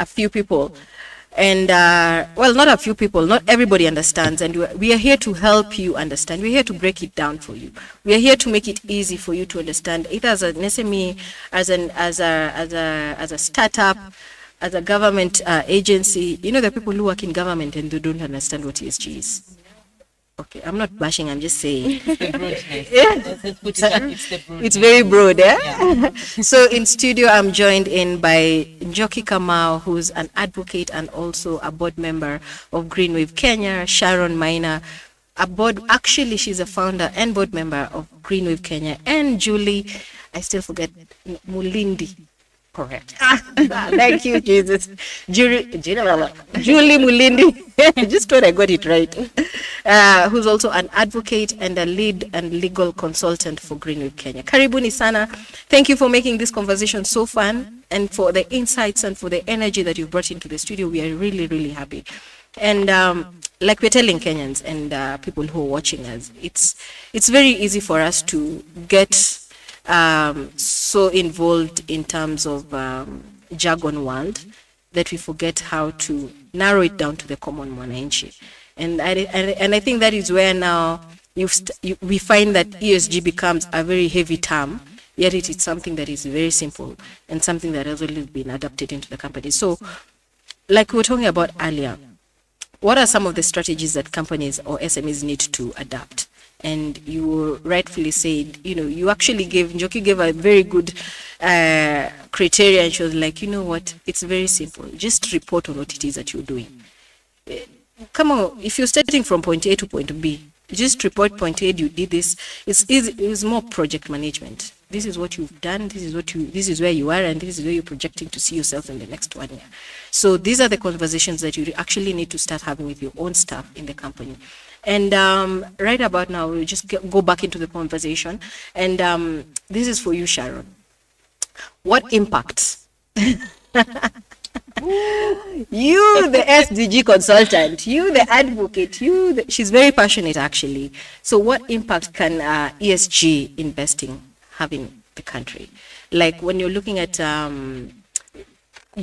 few people. And well, not a few people, not everybody understands, and we are here to help you understand. We're here to break it down for you. We are here to make it easy for you to understand, either as an SME, as a startup, as a government agency. You know, the people who work in government and they don't understand what ESG is. Okay, I'm not bashing, I'm just saying. It's very broad, eh? So in studio, I'm joined in by Njoki Kamau, who's an advocate and also a board member of Greenwave Kenya, Sharon Maina, actually she's a founder and board member of Greenwave Kenya, and Julie, I still forget, Mulindi. Correct. Thank you, Jesus. Julie Mulindi. Just thought I got it right. Who's also an advocate and a lead and legal consultant for Greenwave Kenya. Karibuni sana. Thank you for making this conversation so fun and for the insights and for the energy that you've brought into the studio. We are really, really happy. And like we're telling Kenyans and people who are watching us, it's very easy for us to get so involved in terms of jargon world that we forget how to narrow it down to the common mwananchi. And I think that is where now we find that ESG becomes a very heavy term, yet it is something that is very simple and something that has already been adapted into the company. So like we were talking about earlier, what are some of the strategies that companies or SMEs need to adapt? And you rightfully said, you know, you actually Njoki gave a very good criteria, and she was like, you know what, it's very simple. Just report on what it is that you're doing. Come on, if you're starting from point A to point B, just report point A, you did this. It's easy, it's more project management. This is what you've done, this is where you are, and this is where you're projecting to see yourself in the next 1 year. So these are the conversations that you actually need to start having with your own staff in the company. And right about now, we'll just go back into the conversation. And this is for you, Sharon. What impact? You, the SDG consultant, you, the advocate, she's very passionate, actually. So what impact can ESG investing have in the country? Like when you're looking at the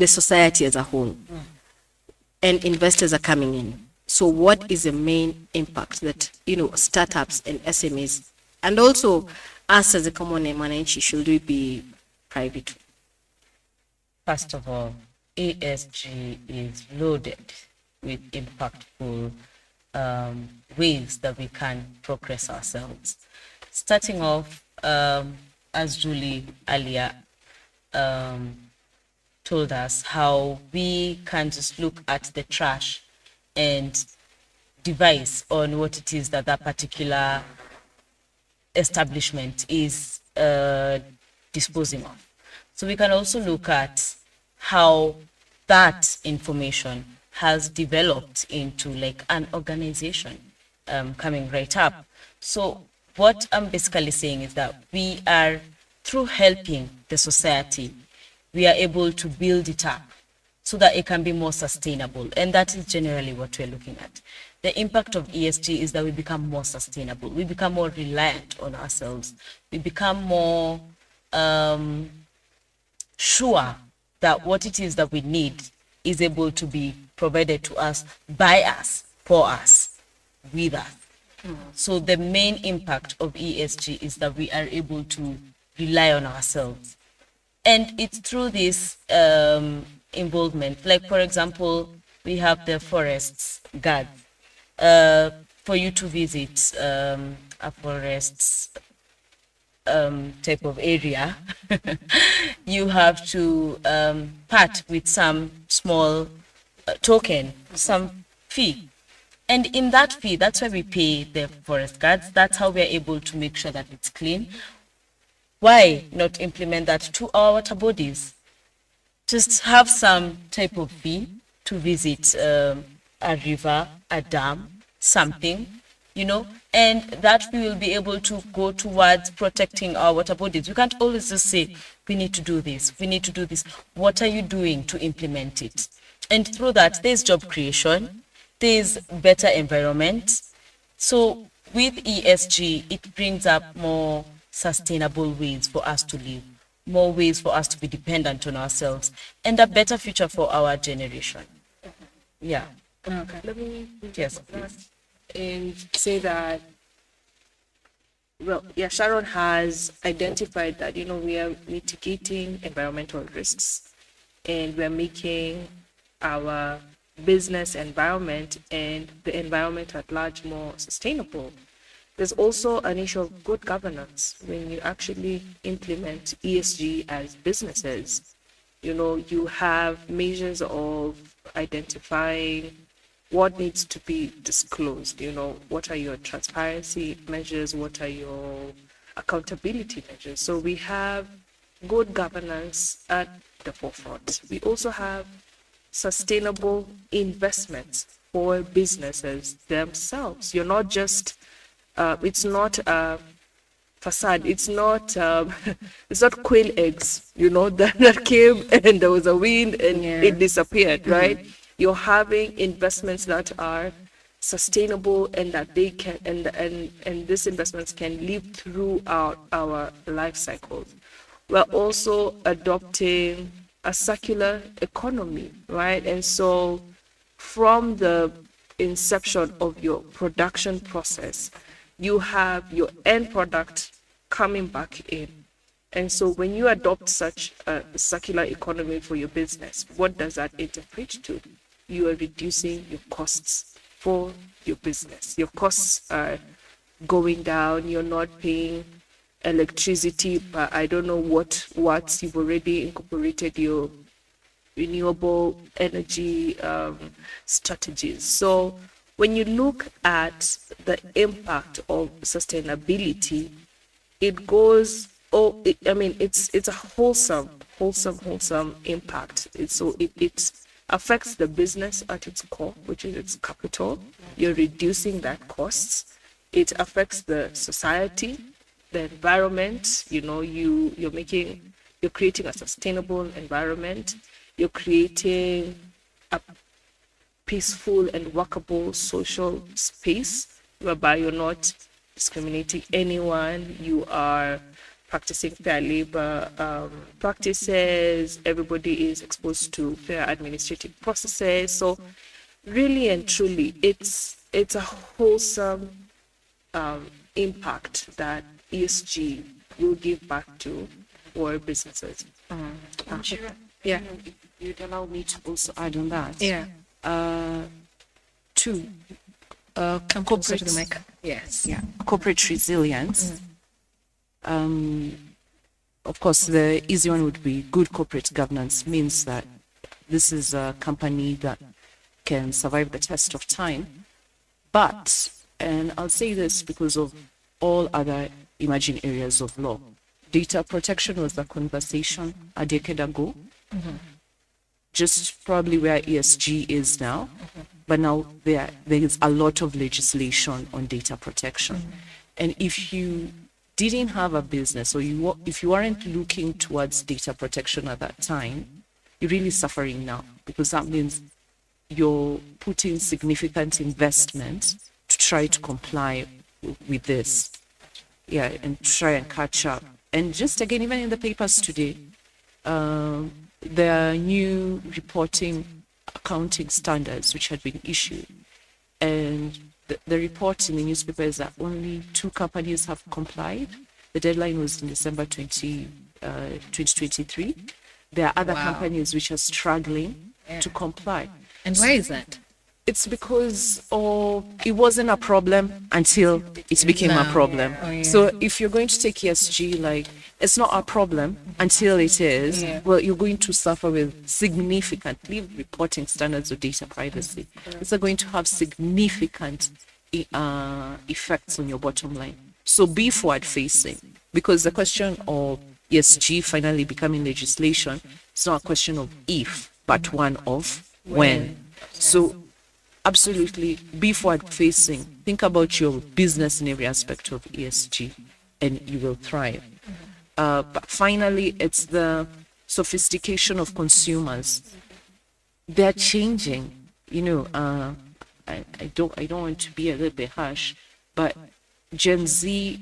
society as a whole, and investors are coming in. So what is the main impact that, you know, startups and SMEs, and also us as a common mwananchi, should we be private? First of all, ESG is loaded with impactful ways that we can progress ourselves. Starting off, as Julie earlier told us, how we can just look at the trash and devise on what it is that particular establishment is disposing of. So we can also look at how that information has developed into like an organization coming right up. So what I'm basically saying is that we are, through helping the society, we are able to build it up so that it can be more sustainable. And that is generally what we're looking at. The impact of ESG is that we become more sustainable. We become more reliant on ourselves. We become more sure that what it is that we need is able to be provided to us, by us, for us, with us. So the main impact of ESG is that we are able to rely on ourselves. And it's through this involvement. Like, for example, we have the forests guards. For you to visit a forests type of area, you have to part with some small token, some fee. And in that fee, that's why we pay the forest guards. That's how we're able to make sure that it's clean. Why not implement that to our water bodies? Just have some type of fee to visit a river, a dam, something, you know, and that we will be able to go towards protecting our water bodies. We can't always just say, we need to do this, we need to do this. What are you doing to implement it? And through that, there's job creation, there's better environment. So with ESG, it brings up more sustainable ways for us to live, more ways for us to be dependent on ourselves, and a better future for our generation. Yeah. Let me Yes, please. and say that, well, yeah, Sharon has identified that, we are mitigating environmental risks and we're making our business environment and the environment at large more sustainable. There's also an issue of good governance when you actually implement ESG as businesses. You have measures of identifying what needs to be disclosed. What are your transparency measures? What are your accountability measures? So we have good governance at the forefront. We also have sustainable investments for businesses themselves. You're not just, it's not facade. It's not it's not quail eggs, that came and there was a wind and it disappeared, right? You're having investments that are sustainable and that they can and these investments can live throughout our life cycles. We're also adopting a circular economy, right? And so from the inception of your production process, you have your end product coming back in. And so when you adopt such a circular economy for your business, what does that interpret to? You are reducing your costs for your business. Your costs are going down. You're not paying electricity, but I don't know what watts. You've already incorporated your renewable energy strategies. So when you look at the impact of sustainability, it goes, it's a wholesome impact. It affects the business at its core, which is its capital. You're reducing that costs. It affects the society, the environment. You're creating a sustainable environment. You're creating a peaceful and workable social space whereby you're not discriminating anyone. You are practicing fair labor practices. Everybody is exposed to fair administrative processes. So really and truly, it's a wholesome impact that ESG will give back to our businesses. Yeah. You'd allow me to also add on that. Yeah. Two, Come closer to the mic. yes, yeah, corporate resilience. Of course, the easy one would be good corporate governance, means that this is a company that can survive the test of time. But, and I'll say this because of all other emerging areas of law, data protection was a conversation a decade ago, just probably where ESG is now. But now there is a lot of legislation on data protection. And if you didn't have a business, or if you weren't looking towards data protection at that time, you're really suffering now, because that means you're putting significant investment to try to comply with this. Yeah, and try and catch up. And just again, even in the papers today, there are new reporting accounting standards which had been issued. And the report in the newspaper is that only 2 companies have complied. The deadline was in December 2023. There are other companies which are struggling to comply. And why is that? It's because it wasn't a problem until it became a problem. So if you're going to take ESG, like, it's not a problem until it is, well, you're going to suffer with significantly reporting standards of data privacy. It's going to have significant effects on your bottom line. So be forward facing, because the question of ESG finally becoming legislation is not a question of if, but one of when. So absolutely be forward facing. Think about your business in every aspect of ESG and you will thrive. But finally, it's the sophistication of consumers. They're changing. I don't want to be a little bit harsh, but Gen Z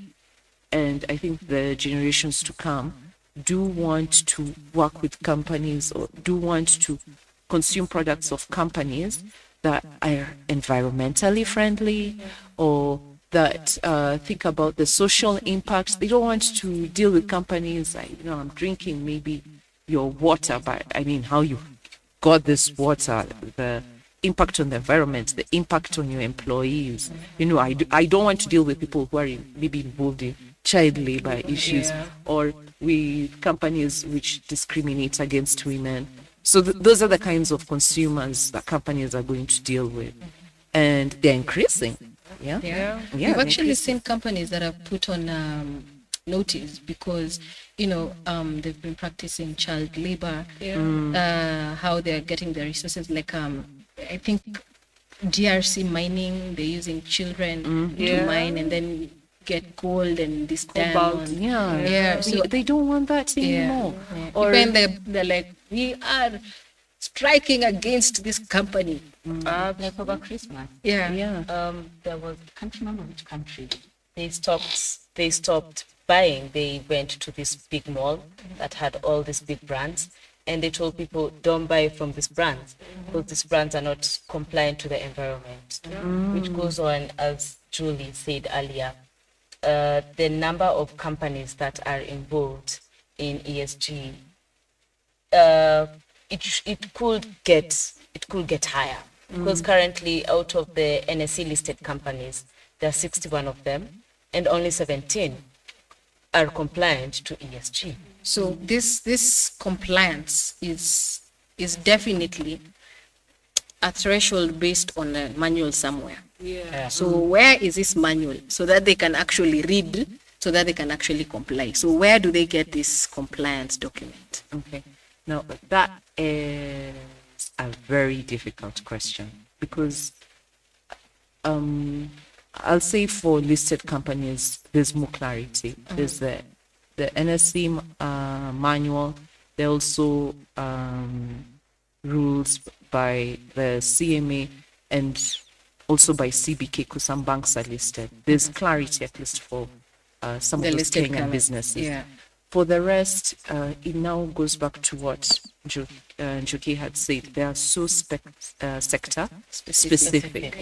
and I think the generations to come do want to work with companies, or do want to consume products of companies that are environmentally friendly or that think about the social impacts. They don't want to deal with companies like, I'm drinking maybe your water, but I mean, how you got this water, the impact on the environment, the impact on your employees. I don't want to deal with people who are maybe involved in child labor issues or with companies which discriminate against women. So those are the kinds of consumers that companies are going to deal with. And they're increasing. Yeah. We've actually seen companies that have put on notice because, they've been practicing child labor, how they're getting their resources. Like, I think DRC mining, they're using children to mine and then get gold and this diamond. So they don't want that anymore. Or even they're like, we are striking against this company. Like over Christmas. There was, I can't remember which country. They stopped buying. They went to this big mall that had all these big brands, and they told people, don't buy from these brands because these brands are not compliant to the environment. Which goes on, as Julie said earlier, the number of companies that are involved in ESG, it could get higher because currently out of the NSE listed companies, there are 61 of them, and only 17 are compliant to ESG. So this compliance is definitely a threshold based on a manual somewhere. So where is this manual so that they can actually read, so that they can actually comply? So where do they get this compliance document? Okay. Now, that is a very difficult question because I'll say for listed companies, there's more clarity. There's the NSC manual. There are also rules by the CMA and also by CBK because some banks are listed. There's clarity at least for some of those Kenyan businesses. For the rest, it now goes back to what Njoki had said. They are so sector specific.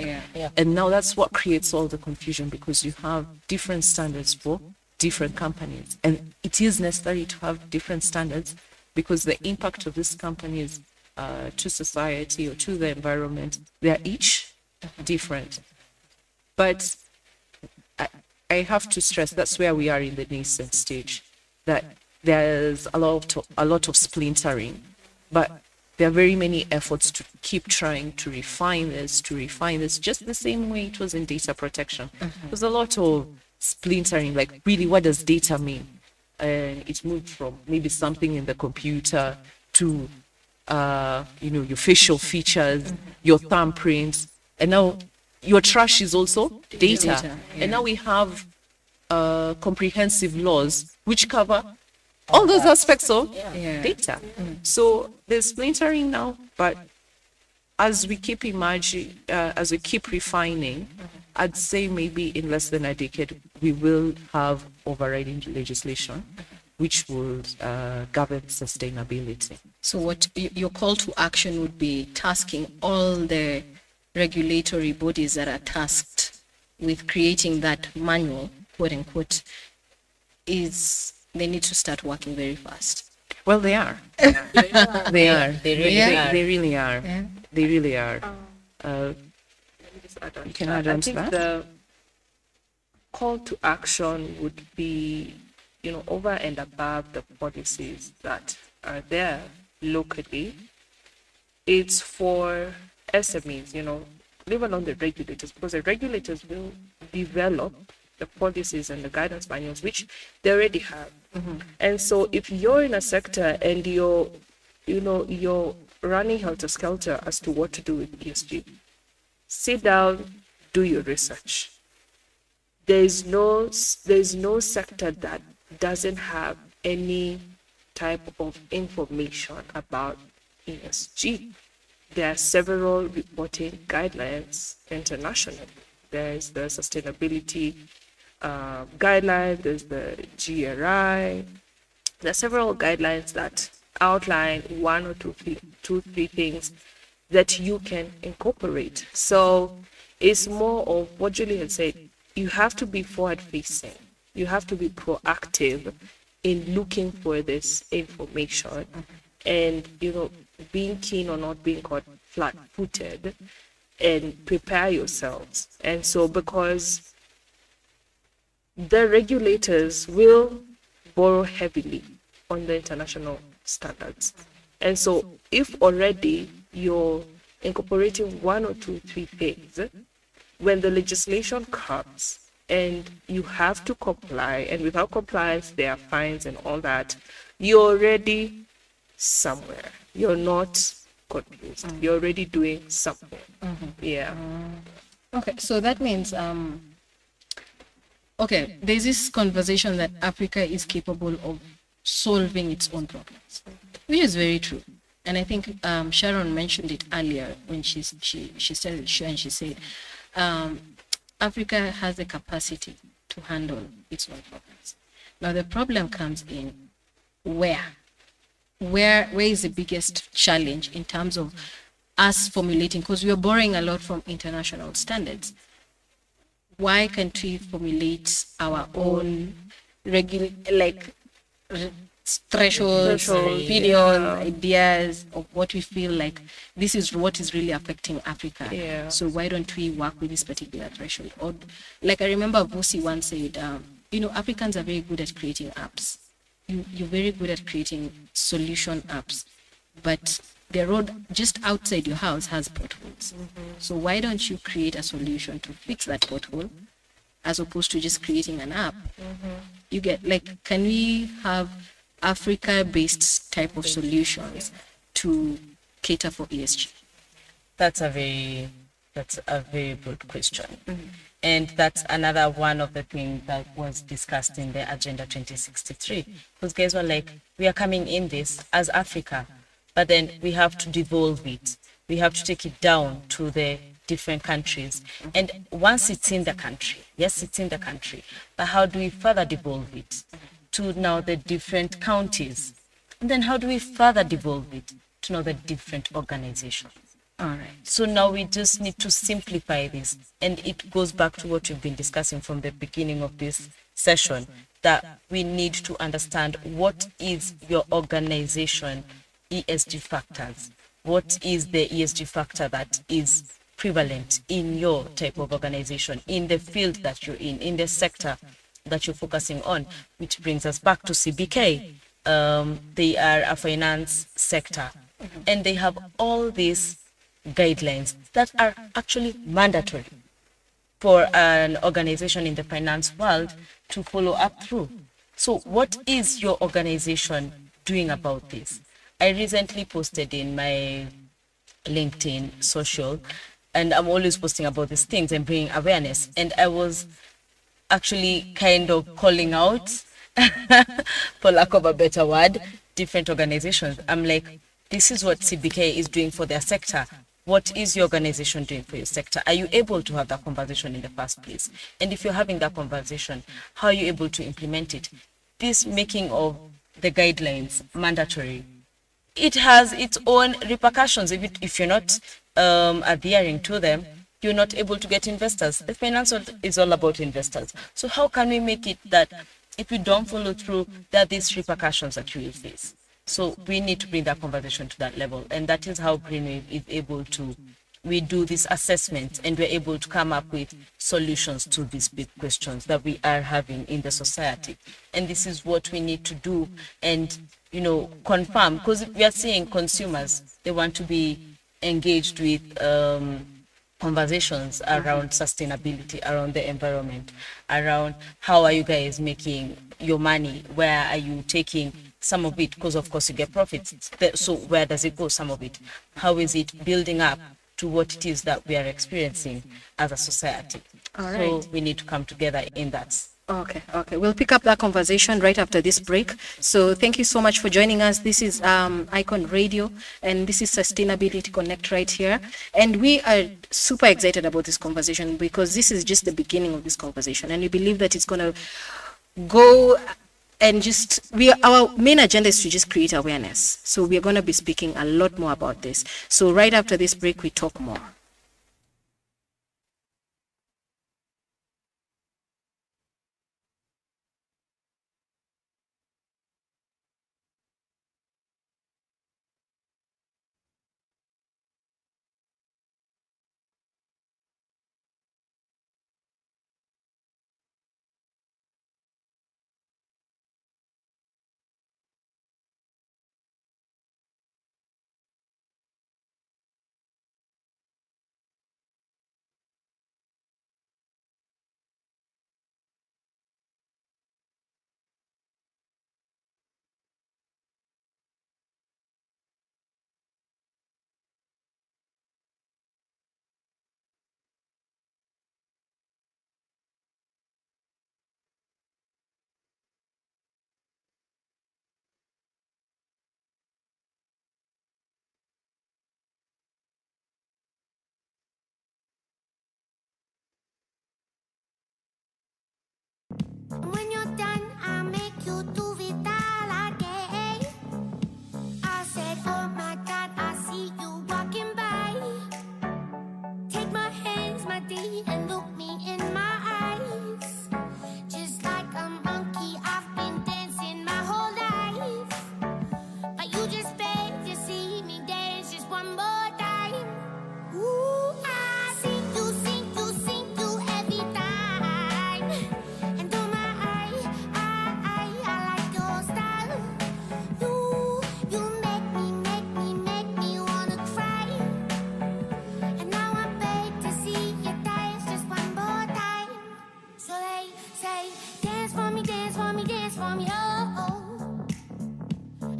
And now that's what creates all the confusion because you have different standards for different companies. And it is necessary to have different standards because the impact of these companies to society or to the environment, they are each different. But I have to stress that's where we are in the nascent stage. That there's a lot of splintering, but there are very many efforts to keep trying to refine this, just the same way it was in data protection. There's a lot of splintering, like really, what does data mean? And it moved from maybe something in the computer to, your facial features, your thumbprints, and now your trash is also data. And now we have comprehensive laws which cover all those aspects of data. So there's splintering now, but as we keep refining, I'd say maybe in less than a decade, we will have overriding legislation which will govern sustainability. So what your call to action would be tasking all the regulatory bodies that are tasked with creating that manual, quote unquote, is they need to start working very fast. Well, they are. They are. They really are. They really are. They really are. You can add on to that? The call to action would be, over and above the policies that are there locally. It's for SMEs, leave alone the regulators, because the regulators will develop the policies and the guidance manuals, which they already have. And so if you're in a sector and you're running helter-skelter as to what to do with ESG, sit down, do your research. There's no sector that doesn't have any type of information about ESG. There are several reporting guidelines internationally. There's the sustainability guideline, there's the GRI. There are several guidelines that outline one or two, three things that you can incorporate. So it's more of what Julie had said. You have to be forward facing. You have to be proactive in looking for this information and, being keen or not being caught flat footed and prepare yourselves. And so, because the regulators will borrow heavily on the international standards. And so if already you're incorporating 1 or 2, 3 things, when the legislation comes and you have to comply, and without compliance there are fines and all that, you're already somewhere. You're not confused. You're already doing something. Yeah. Okay, so that means okay, there's this conversation that Africa is capable of solving its own problems, which is very true. And I think Sharon mentioned it earlier when she started the show, and she said Africa has the capacity to handle its own problems. Now the problem comes in where is the biggest challenge in terms of us formulating, because we are borrowing a lot from international standards. Why can't we formulate our own thresholds, opinions, ideas of what we feel like this is what is really affecting Africa? Yeah. So why don't we work with this particular threshold? Or like I remember Vusi once said, Africans are very good at creating apps. You're very good at creating solution apps, but the road just outside your house has potholes. So why don't you create a solution to fix that pothole as opposed to just creating an app? You get, can we have Africa-based type of solutions to cater for ESG? That's a very good question. And that's another one of the things that was discussed in the Agenda 2063. Because guys were like, we are coming in this as Africa, but then we have to devolve it. We have to take it down to the different countries. And once it's in the country, yes, it's in the country, but how do we further devolve it to now the different counties? And then how do we further devolve it to now the different organizations? All right. So now we just need to simplify this. And it goes back to what we've been discussing from the beginning of this session, that we need to understand what is your organization ESG factors. What is the ESG factor that is prevalent in your type of organization, in the field that you're in the sector that you're focusing on, which brings us back to CBK. They are a finance sector, and they have all these guidelines that are actually mandatory for an organization in the finance world to follow up through. So what is your organization doing about this? I recently posted in my LinkedIn social, and I'm always posting about these things and bringing awareness. And I was actually kind of calling out, for lack of a better word, different organizations. I'm like, this is what CBK is doing for their sector. What is your organization doing for your sector? Are you able to have that conversation in the first place? And if you're having that conversation, how are you able to implement it? This making of the guidelines mandatory, it has its own repercussions. If you're not adhering to them, you're not able to get investors. The finance is all about investors. So how can we make it that if we don't follow through, there are these repercussions that you will face? So we need to bring that conversation to that level. And that is how Greenwave is able to, we do this assessment and we're able to come up with solutions to these big questions that we are having in the society. And this is what we need to do and, confirm, because we are seeing consumers, they want to be engaged with conversations around sustainability, around the environment, around how are you guys making your money, where are you taking some of it, because of course you get profits. So where does it go, some of it? How is it building up to what it is that we are experiencing as a society? All right. So we need to come together in that. Okay. We'll pick up that conversation right after this break. So thank you so much for joining us. This is Icon Radio, and this is Sustainability Connect right here. And we are super excited about this conversation because this is just the beginning of this conversation. And we believe that it's going to go and our main agenda is to just create awareness. So we're going to be speaking a lot more about this. So right after this break, we talk more. When you're done, I'll make you do it all again. I said, oh my God, I see you walking by. Take my hands, my D, and look me in my eyes. Just like a monkey, I've been dancing my whole life. But you just beg to see me dance just one more time. Ooh, I sing you every time. And oh my, I like your style. You make me wanna cry. And now I beg to see you dance just one more time. So they say, dance for me, dance for me, dance for me, oh, oh.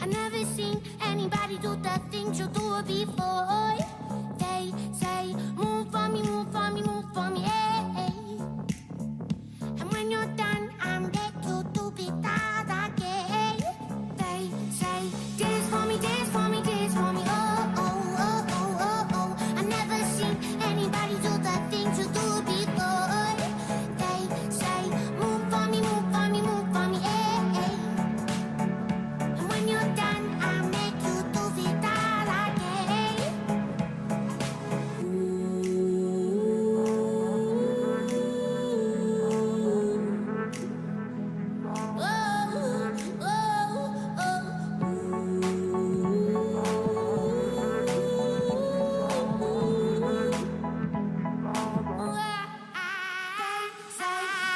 I never seen anybody do the things you do before. They say, move for me, move for me, move for me, hey. And when you're done, I'm back you to be that again. They say, dance for me, dance for me, dance for me, oh, oh, oh, oh, oh, oh. I never seen anybody do the things you do before. They say, move for me, move for me, move for me, hey. And when you're done, I'll make you do it all again.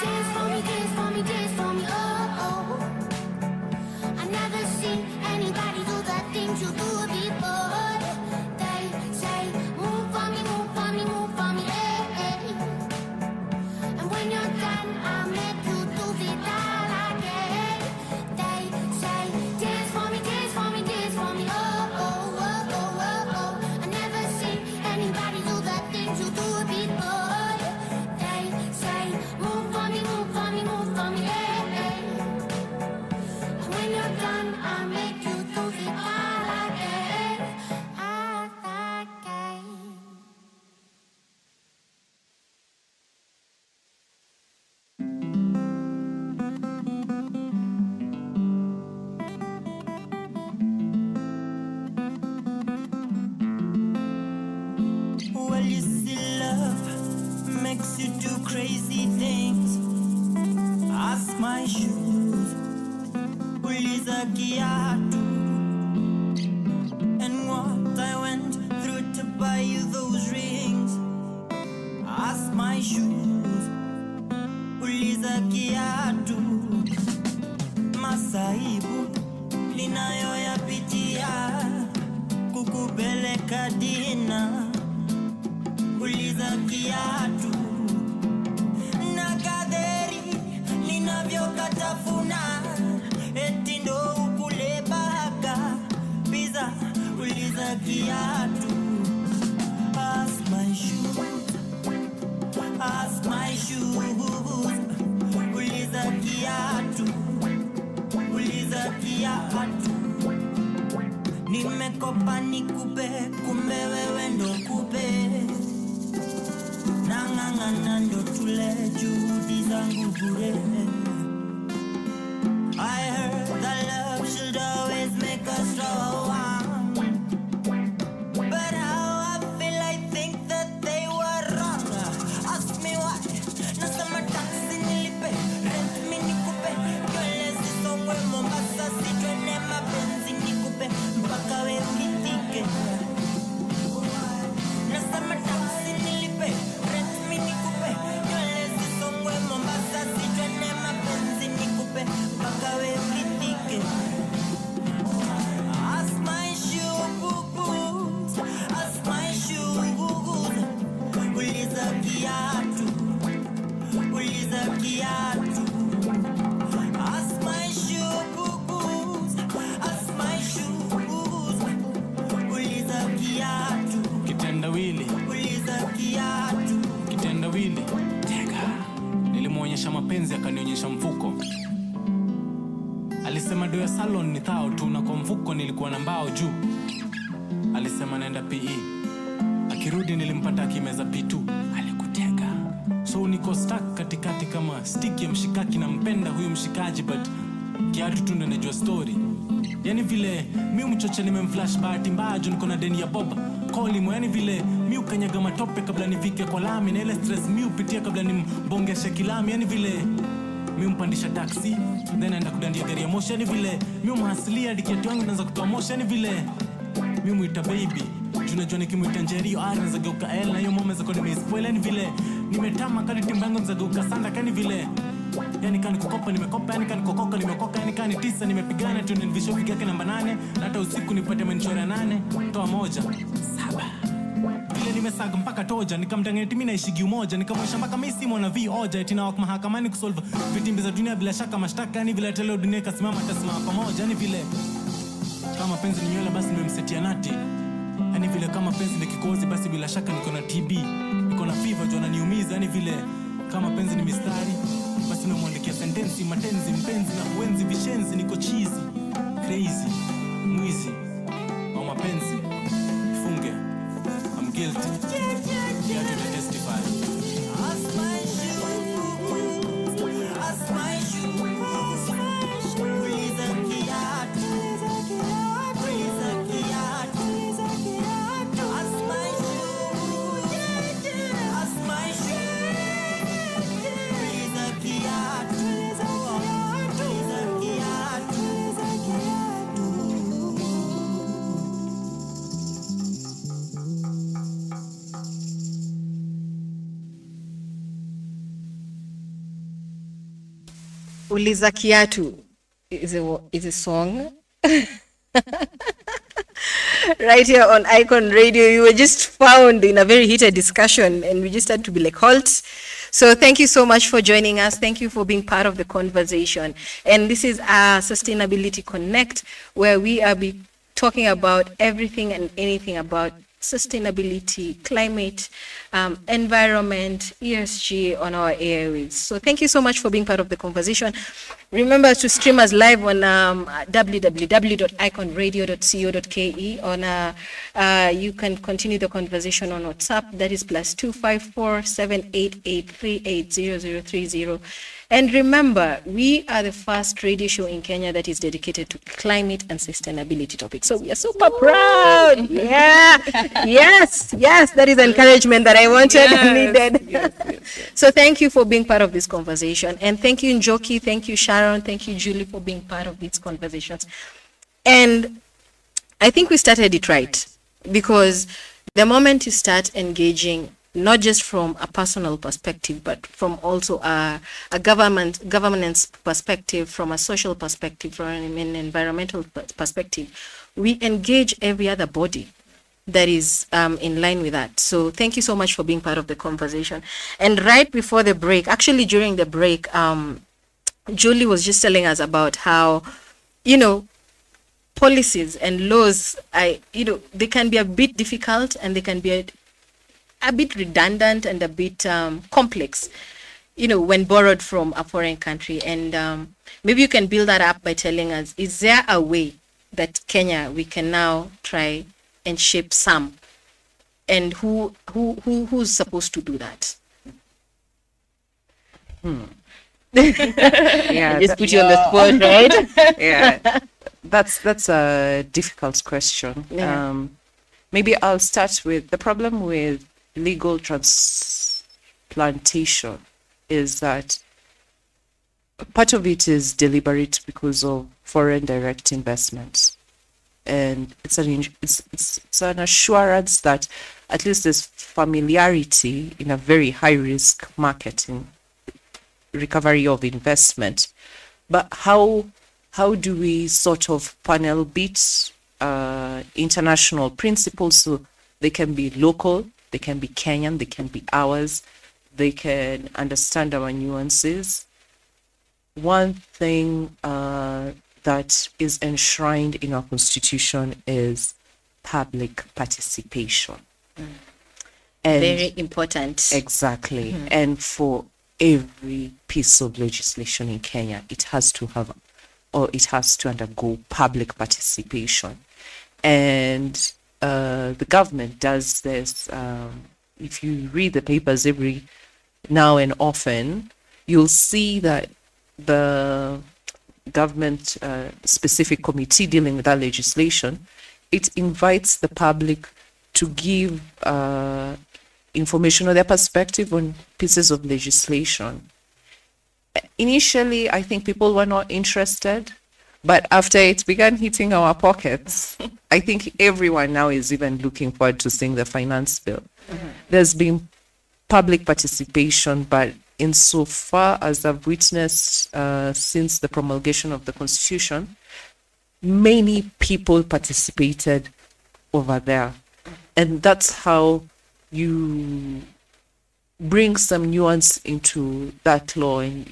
Dance for me, dance for me, dance for me, oh, oh. I never seen anybody do the things you do before. They say, move for me, move for me, move for me, hey. And when you're done, I'll make you do it all again. They say, dance for me, dance for me, dance for me, oh, oh, oh, oh, oh, oh. I never seen anybody do the things you do before. They say, move for me, move for me, move for me, hey. And when you're done, I'll make you do it all again, all again. Well, you see, love makes you do crazy things. Ask my shoes, uliza kiatu, and what I went through to buy you those rings. Ask my shoes, uliza kiatu, masaibu ninayoyapitia kukupeleka dina. Uliza kiatu na kaderi ninavyokatafuna, eti ndo ukule baka pizza. Uliza kiatu. Ask my shoes, ask my shoes. Uliza kiatu, uliza kiatu. Nimekopa nikupe, kumbe wewe ndo kupe. Nang'ang'ana ndo tule juhudi zangu bure. I heard that love should always make us strong. But how I feel, I think that they were wrong. Ask me why. Nasema taxi nilipe, rent mi nikupe. Nywele zisongwe Mombasa, sitwene mapenzi nikupe. Mpaka we unitike. Nasema taxi nilipe, rent mi nikupe. Nywele zisongwe Mombasa, sitwene mapenzi nikupe. Mpaka we unitike. Ask my shoe boo-boos, ask my shoe boo-boos. Uliza kiatu, uliza kiatu. Ask my shoe boo-boos, ask my shoe boo-boos. Uliza kiatu, Kitendawili, uliza kiatu. kitendawili. Tega. Nilimwonyesha mapenzi akanionyesha mfuko. Alisema do ya salon ni thao tu na kwa mfuko nilikuwa na mbao juu. Alisema naenda PE. Akirudi nilimpata akimeza P2. Alikutega. So niko stuck katikati kama stick ya mshikaki, nampenda huyu mshikaji but kiatu tu ndo najua story. Yani vile mi mchocha nimemflash bahati mbaya juu niko na deni ya boba. Call him, yani vile mi ukanyaga matope kabla nifike kwa lami, na ile stress mi upitia kabla nimbongeshe kilami. Yani vile mi umpandisha taxi then aenda kudandia gari ya moshi. Yani vile mi umhasilia diketi wangu naanza kutoa moshi. Yani vile mi umuita baby juu najua nikimuita Njeri R naanza geuka L, na hiyo mome zako nimeispoil. Yani vile nimetama kani timba yangu naanza geuka sanda. Yani vile yani kani kukopa nimekopa, yani kani kokoka nimekoka, yani kani 9 nimepigana tu nilivisho vigake namba 8, na hata usiku nipate menchora 8 toa moja 7 vile nimesaga mpaka toja, nikamdanganya mimi naishigi umoja, nikamwonyesha mpaka mimi si mwana vioja eti na wako mahakamani kusolve vitimbi za dunia bila shaka mashtaka. Yani vile tele dunia ikasimama tasimama pamoja. Yani vile kama penzi ni nywele basi nimemsetia nati. Yani vile kama penzi ni kikozi basi bila shaka niko na TB, niko na fever jona niumiza. Yani vile kama penzi ni mistari basi nimemwandikia sentensi matenzi mpenzi na kuenzi vishenzi. Niko cheesy crazy mwizi au mapenzi funge I'm guilty. You have to testify. Ask my shoe boo-boos, ask my shoe boo-boos. Uliza kiatu, uliza kiatu. Ask my shoe boo-boos, ask my shoe. Uliza kiatu, uliza kiatu. Uliza Kiatu is a song right here on Icon Radio. You were just found in a very heated discussion and we just had to be like, halt. So thank you so much for joining us. Thank you for being part of the conversation. And this is our Sustainability Connect, where we are talking about everything and anything about sustainability, climate, environment, ESG on our airwaves. So thank you so much for being part of the conversation. Remember to stream us live on www.iconradio.co.ke. You can continue the conversation on WhatsApp. That is +254 788 380030. And remember, we are the first radio show in Kenya that is dedicated to climate and sustainability topics. So we are super proud. Yeah. Yes. That is encouragement that I wanted and needed. Yes. So thank you for being part of this conversation. And thank you, Njoki. Thank you, Sharon. Thank you, Julie, for being part of these conversations. And I think we started it right, because the moment you start engaging, not just from a personal perspective, but from also a governance perspective, from a social perspective, from an environmental perspective, we engage every other body that is in line with that. So thank you so much for being part of the conversation. And right before the break, actually during the break, Julie was just telling us about how, policies and laws, they can be a bit difficult and they can be a bit redundant and a bit complex, when borrowed from a foreign country. And maybe you can build that up by telling us, is there a way that Kenya, we can now try and shape some? And who's supposed to do that? Yeah, Just put you on the spot, right? yeah, that's a difficult question. Yeah. Maybe I'll start with the problem with legal transplantation is that part of it is deliberate because of foreign direct investments, and it's an assurance that at least there's familiarity in a very high risk market in recovery of investment. But how do we sort of panel beat international principles so they can be local, they can be Kenyan, they can be ours, they can understand our nuances? One thing that is enshrined in our constitution is public participation. And Very important. exactly. And for every piece of legislation in Kenya, it has to have or it has to undergo public participation. And the government does this. If you read the papers every now and often, you'll see that the government specific committee dealing with that legislation, it invites the public to give information or their perspective on pieces of legislation. Initially, I think people were not interested, but after it began hitting our pockets, I think everyone now is even looking forward to seeing the finance bill. There's been public participation, but insofar as I've witnessed since the promulgation of the Constitution, many people participated over there. And that's how you bring some nuance into that law, and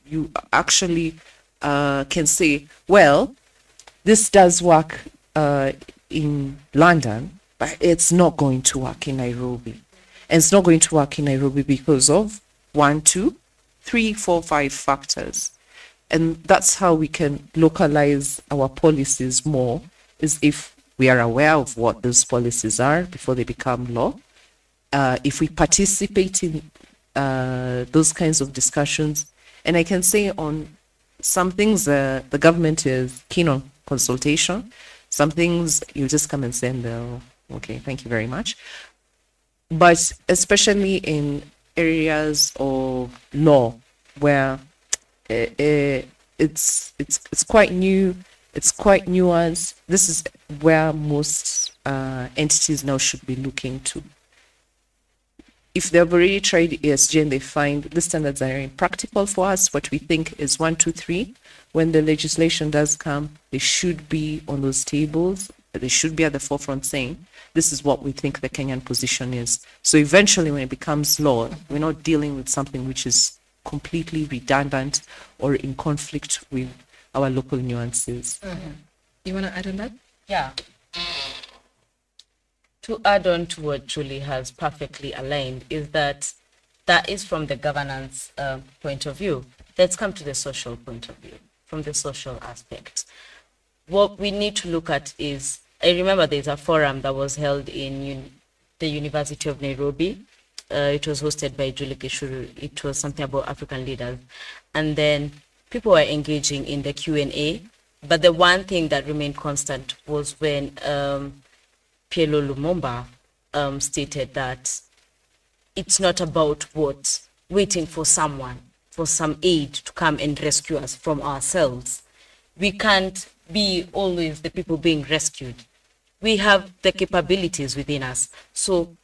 you actually can say, well, this does work in London, but it's not going to work in Nairobi. And it's not going to work in Nairobi because of 1, 2, 3, 4, 5 factors. And that's how we can localize our policies more, is if we are aware of what those policies are before they become law. If we participate in those kinds of discussions, and I can say on some things the government is keen on consultation. Some things you just come and say, and they'll, okay, thank you very much. But especially in areas of law where it's quite new, it's quite nuanced. This is where most entities now should be looking to. If they've already tried ESG and they find the standards are impractical for us, what we think is 1, 2, 3, when the legislation does come, they should be on those tables. They should be at the forefront saying, this is what we think the Kenyan position is. So eventually when it becomes law, we're not dealing with something which is completely redundant or in conflict with our local nuances. You want to add on that? Yeah. To add on to what Julie has perfectly aligned is that is from the governance point of view. Let's come to the social point of view, from the social aspect. What we need to look at is, I remember there's a forum that was held in the University of Nairobi. It was hosted by Julie Gishuru. It was something about African leaders. And then people were engaging in the Q&A. But the one thing that remained constant was when Pielo Lumumba stated that it's not about waiting for someone, for some aid to come and rescue us from ourselves. We can't be always the people being rescued. We have the capabilities within us. So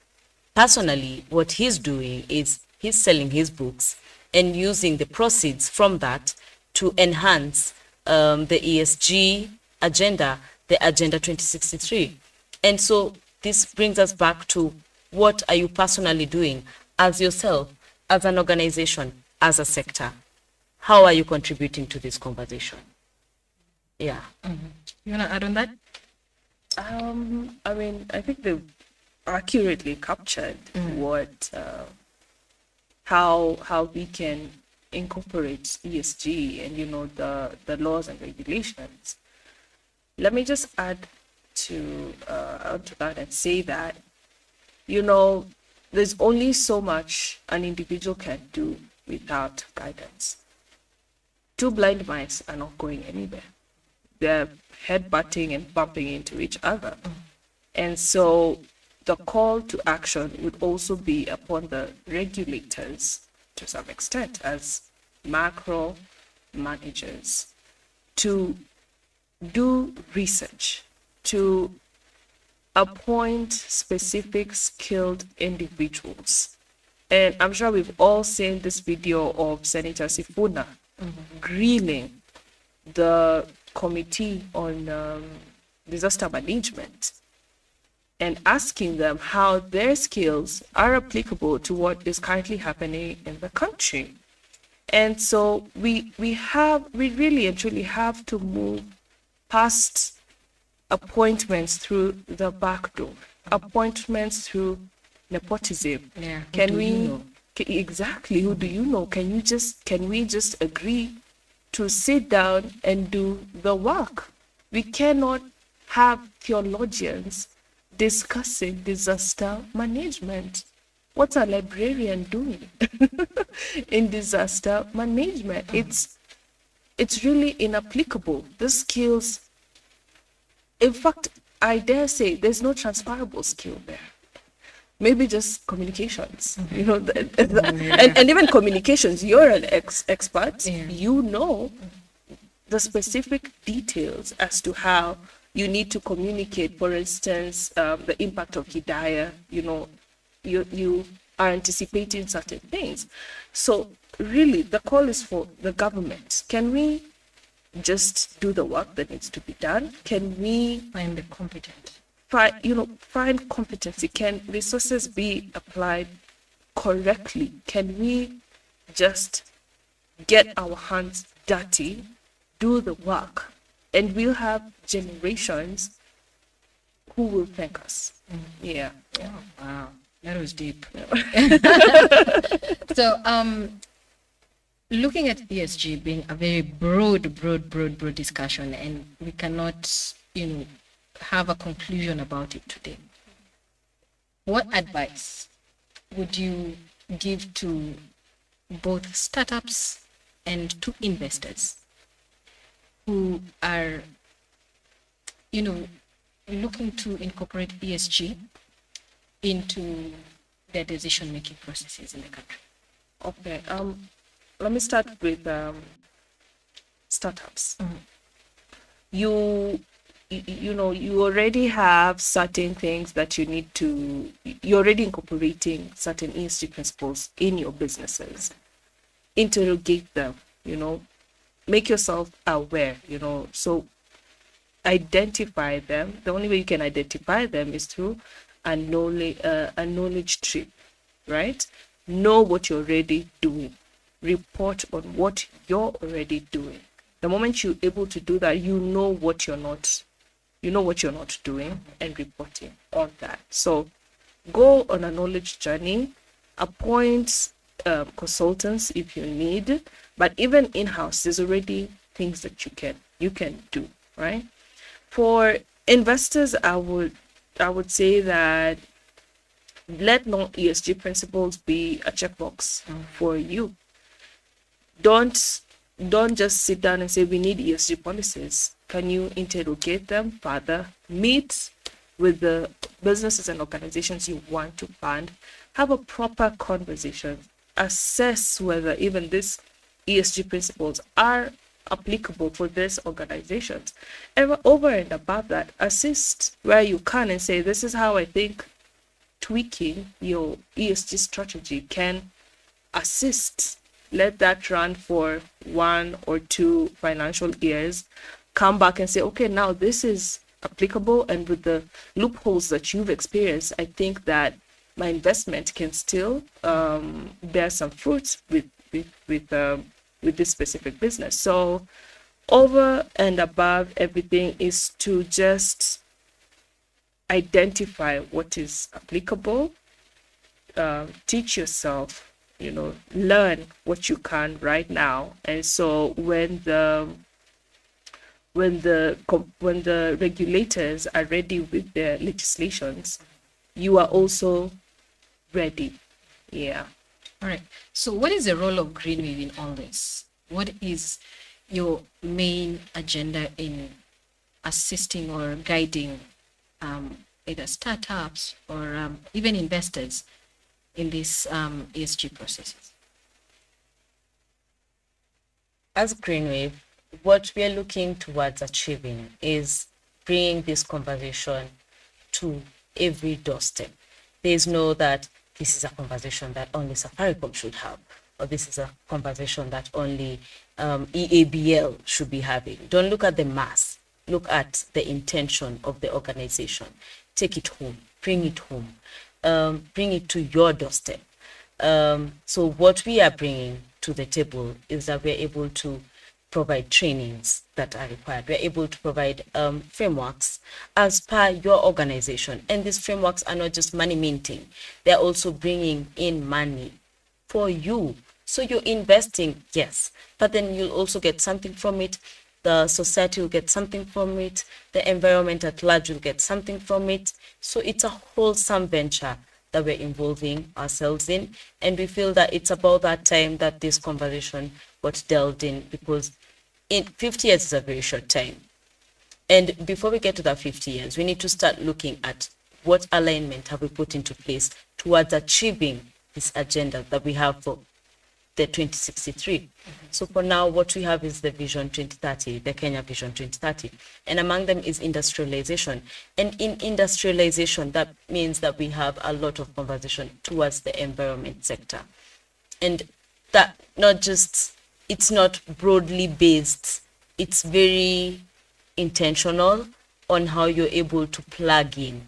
personally, what he's doing is he's selling his books and using the proceeds from that to enhance the ESG agenda, the Agenda 2063. And so this brings us back to, what are you personally doing as yourself, as an organization, as a sector? How are you contributing to this conversation? Yeah. You want to add on that? I mean, I think they've accurately captured what how we can incorporate ESG and the laws and regulations. Let me just add to that and say that there's only so much an individual can do without guidance. two blind mice are not going anywhere. They're headbutting and bumping into each other. And so the call to action would also be upon the regulators to some extent as macro managers to do research, to appoint specific skilled individuals. And I'm sure we've all seen this video of Senator Sifuna grilling the Committee on Disaster Management and asking them how their skills are applicable to what is currently happening in the country. And so we really and truly have to move past appointments through the back door, appointments through nepotism. Yeah. Can we exactly who do you know? Can we just agree to sit down and do the work? We cannot have theologians discussing disaster management. What's a librarian doing in disaster management? It's really inapplicable. The skills, in fact, I dare say there's no transferable skill there. Maybe just communications, and even communications, you're an expert, you know the specific details as to how you need to communicate, for instance, the impact of Hidayah, you are anticipating certain things. So really the call is for the government. Can we just do the work that needs to be done? Can we Find the competent. find competency? Can resources be applied correctly? Can we just get our hands dirty, do the work, and we'll have generations who will thank us. Yeah. Oh, wow, that was deep. So, looking at ESG being a very broad discussion, and we cannot, have a conclusion about it today. What advice would you give to both startups and to investors who are, looking to incorporate ESG into their decision-making processes in the country? Okay. Let me start with startups. You already have certain things that you're already incorporating certain ESG principles in your businesses. Interrogate them, make yourself aware, so identify them. The only way you can identify them is through a knowledge trip, right? Know what you're already doing. Report on what you're already doing. The moment you're able to do that, you know what you're not doing, and reporting on that. So go on a knowledge journey, appoint consultants if you need, but even in-house, there's already things that you can do, right? For investors, I would say that let non-ESG principles be a checkbox for you. Don't just sit down and say we need ESG policies. Can you interrogate them further? Meet with the businesses and organizations you want to fund. Have a proper conversation. Assess whether even these ESG principles are applicable for these organizations. And over and above that, assist where you can and say, this is how I think tweaking your ESG strategy can assist. Let that run for 1 or 2 financial years. Come back and say, okay, now this is applicable, and with the loopholes that you've experienced, I think that my investment can still bear some fruits with this specific business. So over and above everything is to just identify what is applicable, teach yourself, learn what you can right now. And so when the regulators are ready with their legislations, you are also ready. Yeah. All right. So what is the role of Greenwave in all this? What is your main agenda in assisting or guiding either startups or even investors in these ESG processes? As Greenwave, what we are looking towards achieving is bringing this conversation to every doorstep. There's no that this is a conversation that only Safaricom should have, or this is a conversation that only EABL should be having. Don't look at the mass. Look at the intention of the organization. Take it home. Bring it home. Bring it to your doorstep. So what we are bringing to the table is that we're able to provide trainings that are required. We're able to provide frameworks as per your organization. And these frameworks are not just money minting. They're also bringing in money for you. So you're investing, yes, but then you'll also get something from it. The society will get something from it. The environment at large will get something from it. So it's a wholesome venture that we're involving ourselves in. And we feel that it's about that time that this conversation got delved in, because in 50 years is a very short time. And before we get to that 50 years, we need to start looking at what alignment have we put into place towards achieving this agenda that we have for the 2063. So for now, what we have is the Vision 2030, the Kenya Vision 2030. And among them is industrialization. And in industrialization, that means that we have a lot of conversation towards the environment sector. And that not just, it's not broadly based, it's very intentional on how you're able to plug in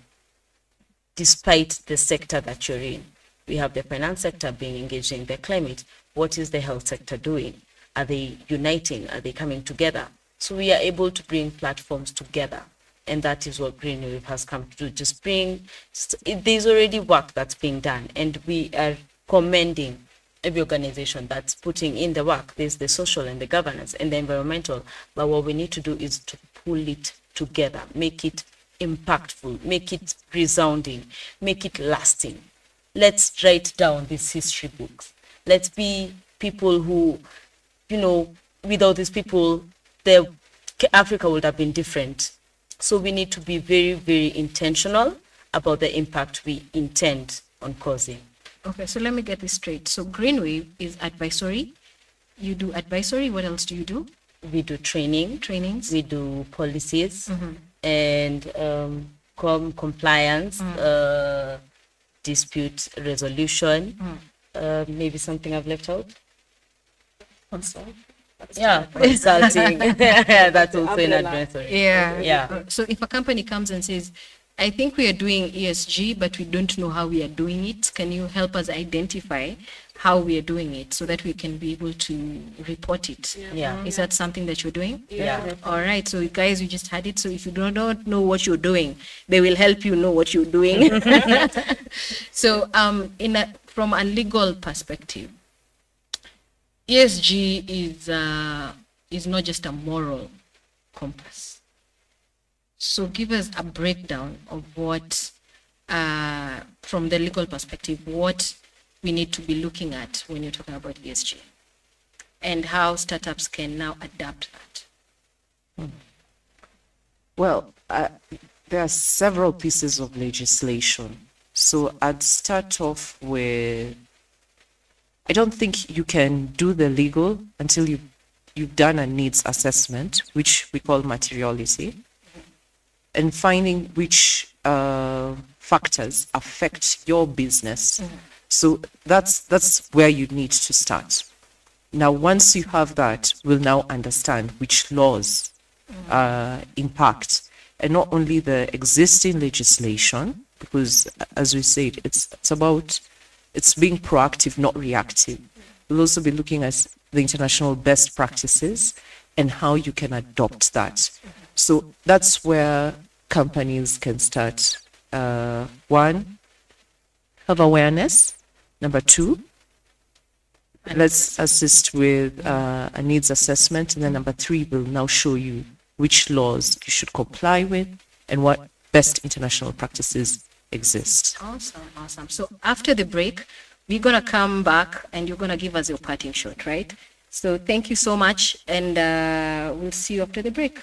despite the sector that you're in. We have the finance sector being engaged in the climate. What is the health sector doing? Are they uniting? Are they coming together? So we are able to bring platforms together. And that is what Greenwave has come to do. Just bring, there's already work that's being done. And we are commending every organization that's putting in the work. There's the social and the governance and the environmental. But what we need to do is to pull it together, make it impactful, make it resounding, make it lasting. Let's write down these history books. Let's be people who, without these people, Africa would have been different. So we need to be very, very intentional about the impact we intend on causing. Okay, so let me get this straight. So Greenwave is advisory. You do advisory. What else do you do? We do trainings. We do policies and compliance, dispute resolution. Maybe something I've left out. Consulting. That's also in advisory. So if a company comes and says, I think we are doing ESG, but we don't know how we are doing it, can you help us identify how we are doing it so that we can be able to report it? Is that something that you're doing? All right, so guys, you just had it. So if you don't know what you're doing, they will help you know what you're doing. So from a legal perspective, ESG is not just a moral compass. So give us a breakdown of what, from the legal perspective, what we need to be looking at when you're talking about ESG, and how startups can now adapt that. Well, there are several pieces of legislation. So I'd start off with, I don't think you can do the legal until you've done a needs assessment, which we call materiality, and finding which factors affect your business. So that's where you need to start. Now, once you have that, we'll now understand which laws impact, and not only the existing legislation, because as we said, it's being proactive, not reactive. We'll also be looking at the international best practices and how you can adopt that. So that's where companies can start. One, have awareness. Number two, let's assist with a needs assessment. And then number three, will now show you which laws you should comply with and what best international practices exist. Awesome. So after the break, we're going to come back and you're going to give us your parting shot, right? So thank you so much, and we'll see you after the break.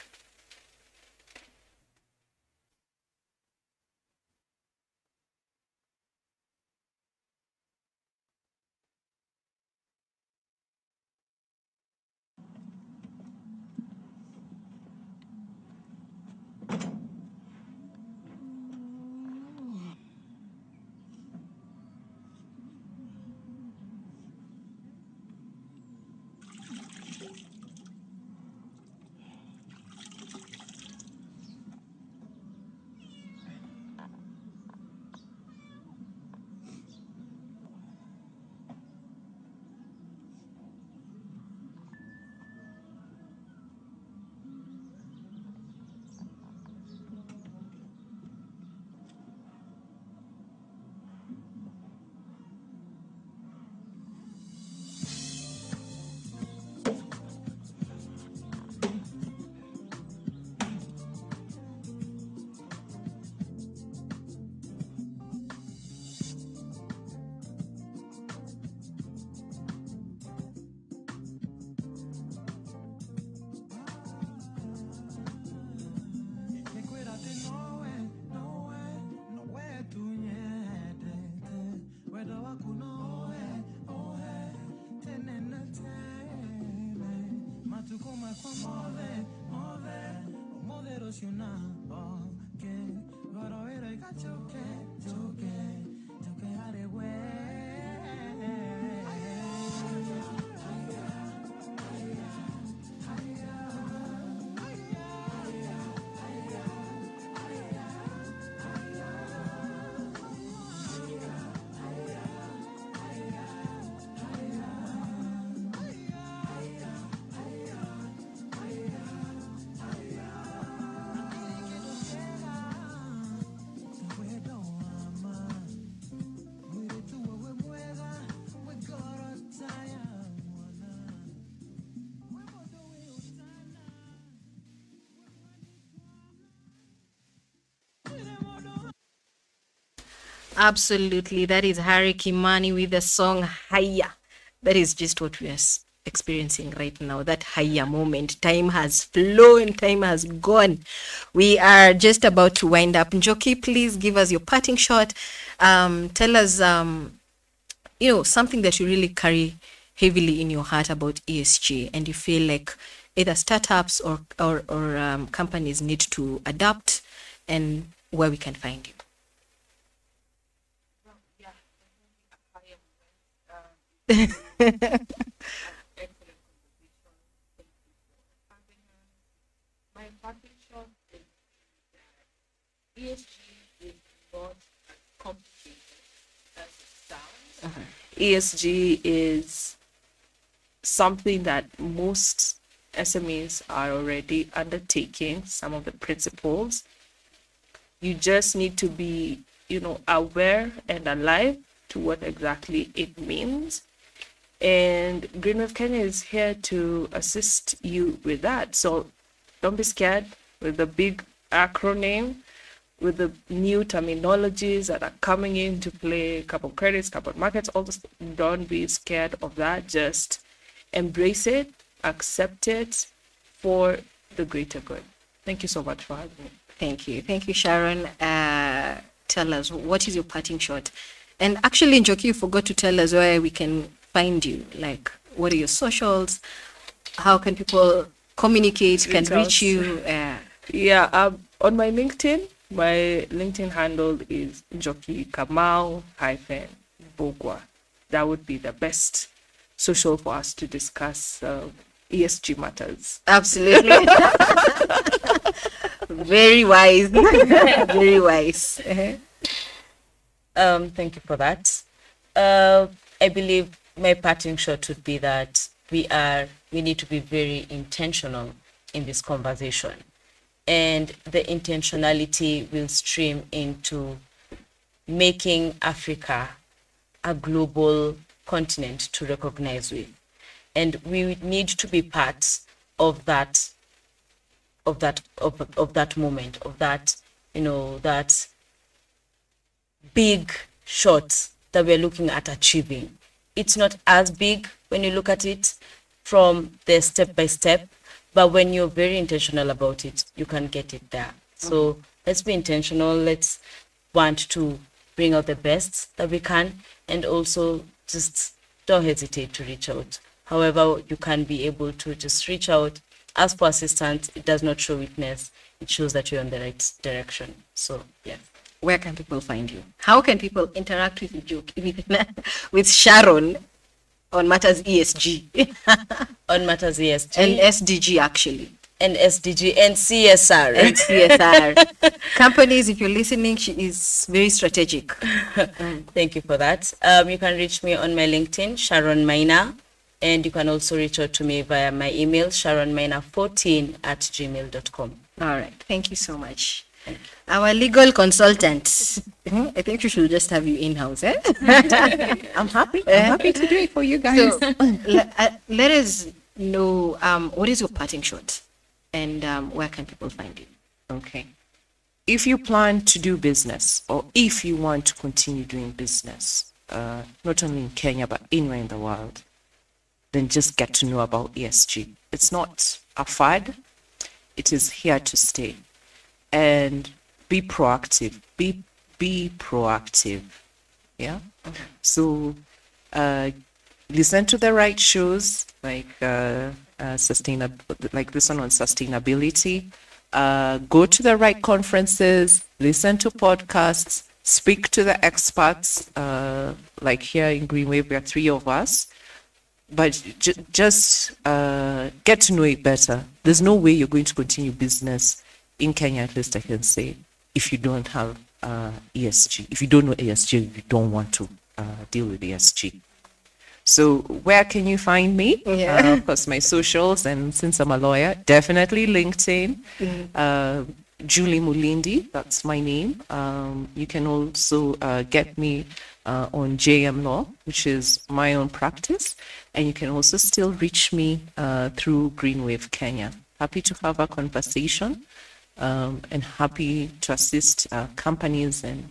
Absolutely. That is Harry Kimani with the song Haya. That is just what we are experiencing right now. That Haya moment. Time has flown, time has gone. We are just about to wind up. Njoki, please give us your parting shot. Tell us, something that you really carry heavily in your heart about ESG, and you feel like either startups or companies need to adapt, and where we can find you. My parting shot is ESG is not complicated as it sounds. ESG is something that most SMEs are already undertaking, some of the principles. You just need to be, aware and alive to what exactly it means. And Greenwave Kenya is here to assist you with that. So don't be scared with the big acronym, with the new terminologies that are coming into play, carbon credits, carbon markets, all this. Don't be scared of that. Just embrace it, accept it for the greater good. Thank you so much for having me. Thank you. Thank you, Sharon. Tell us, what is your parting shot? And actually, Njoki, you forgot to tell us where we can find you. Like, what are your socials? How can people communicate, can reach you? On my LinkedIn handle is Njoki Kamau Bogwa. That would be the best social for us to discuss ESG matters. Absolutely. Very wise. Very wise. Thank you for that. I believe my parting shot would be that we need to be very intentional in this conversation, and the intentionality will stream into making Africa a global continent to recognize with, and we need to be part of that moment, of that, that big shot that we're looking at achieving. It's not as big when you look at it from the step by step, but when you're very intentional about it, you can get it there. So let's be intentional. Let's want to bring out the best that we can, and also just don't hesitate to reach out. However, you can be able to just reach out, ask for assistance. It does not show weakness. It shows that you're on the right direction. So, yeah. Where can people find you? How can people interact with you, with Sharon on matters ESG? On matters ESG. And SDG, actually. And SDG and CSR. And CSR. Companies, if you're listening, she is very strategic. Thank you for that. You can reach me on my LinkedIn, Sharon Maina, and you can also reach out to me via my email, sharonmaina14@gmail.com. All right. Thank you so much. Our legal consultant. I think we should just have you in-house, eh? I'm happy to do it for you guys. So, let us know, what is your parting shot, and where can people find you? Okay. If you plan to do business, or if you want to continue doing business, not only in Kenya, but anywhere in the world, then just get to know about ESG. It's not a fad. It is here to stay. And be proactive. Be proactive. Yeah. Okay. So listen to the right shows, like like this one on sustainability. Go to the right conferences. Listen to podcasts. Speak to the experts. Like here in Greenwave, there are 3 of us. But just get to know it better. There's no way you're going to continue business in Kenya, at least I can say, if you don't have ESG. If you don't know ESG, you don't want to deal with ESG. So where can you find me? Yeah. Of course, my socials, and since I'm a lawyer, definitely LinkedIn. Julie Mulindi, that's my name. You can also get me on JM Law, which is my own practice. And you can also still reach me through Greenwave Kenya. Happy to have a conversation. And happy to assist companies and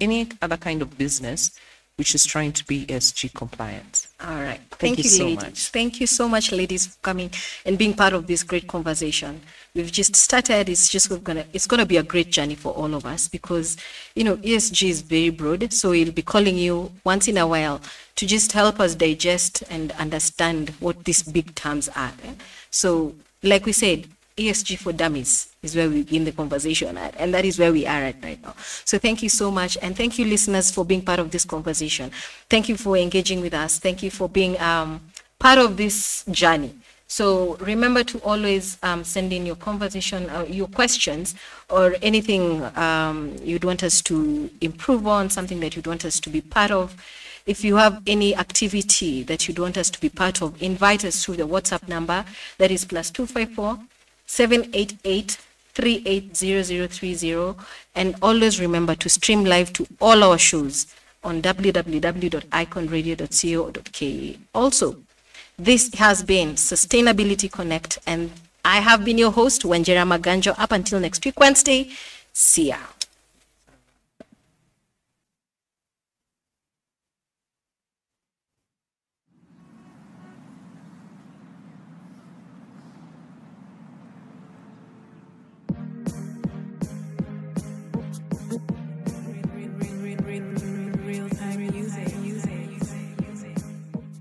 any other kind of business which is trying to be ESG compliant. All right. Thank you so ladies. much. Thank you so much, ladies, for coming and being part of this great conversation. We've just started. It's gonna be a great journey for all of us, because ESG is very broad. So we'll be calling you once in a while to just help us digest and understand what these big terms are. So, like we said, ESG for Dummies is where we begin the conversation at, and that is where we are at right now. So thank you so much, and thank you, listeners, for being part of this conversation. Thank you for engaging with us. Thank you for being part of this journey. So remember to always send in your conversation, your questions, or anything you'd want us to improve on, something that you'd want us to be part of. If you have any activity that you'd want us to be part of, invite us through the WhatsApp number that is +254 788 380030, and always remember to stream live to all our shows on www.iconradio.co.ke. Also, this has been Sustainability Connect, and I have been your host, Wanjira Maganjo. Up until next week, Wednesday. See ya.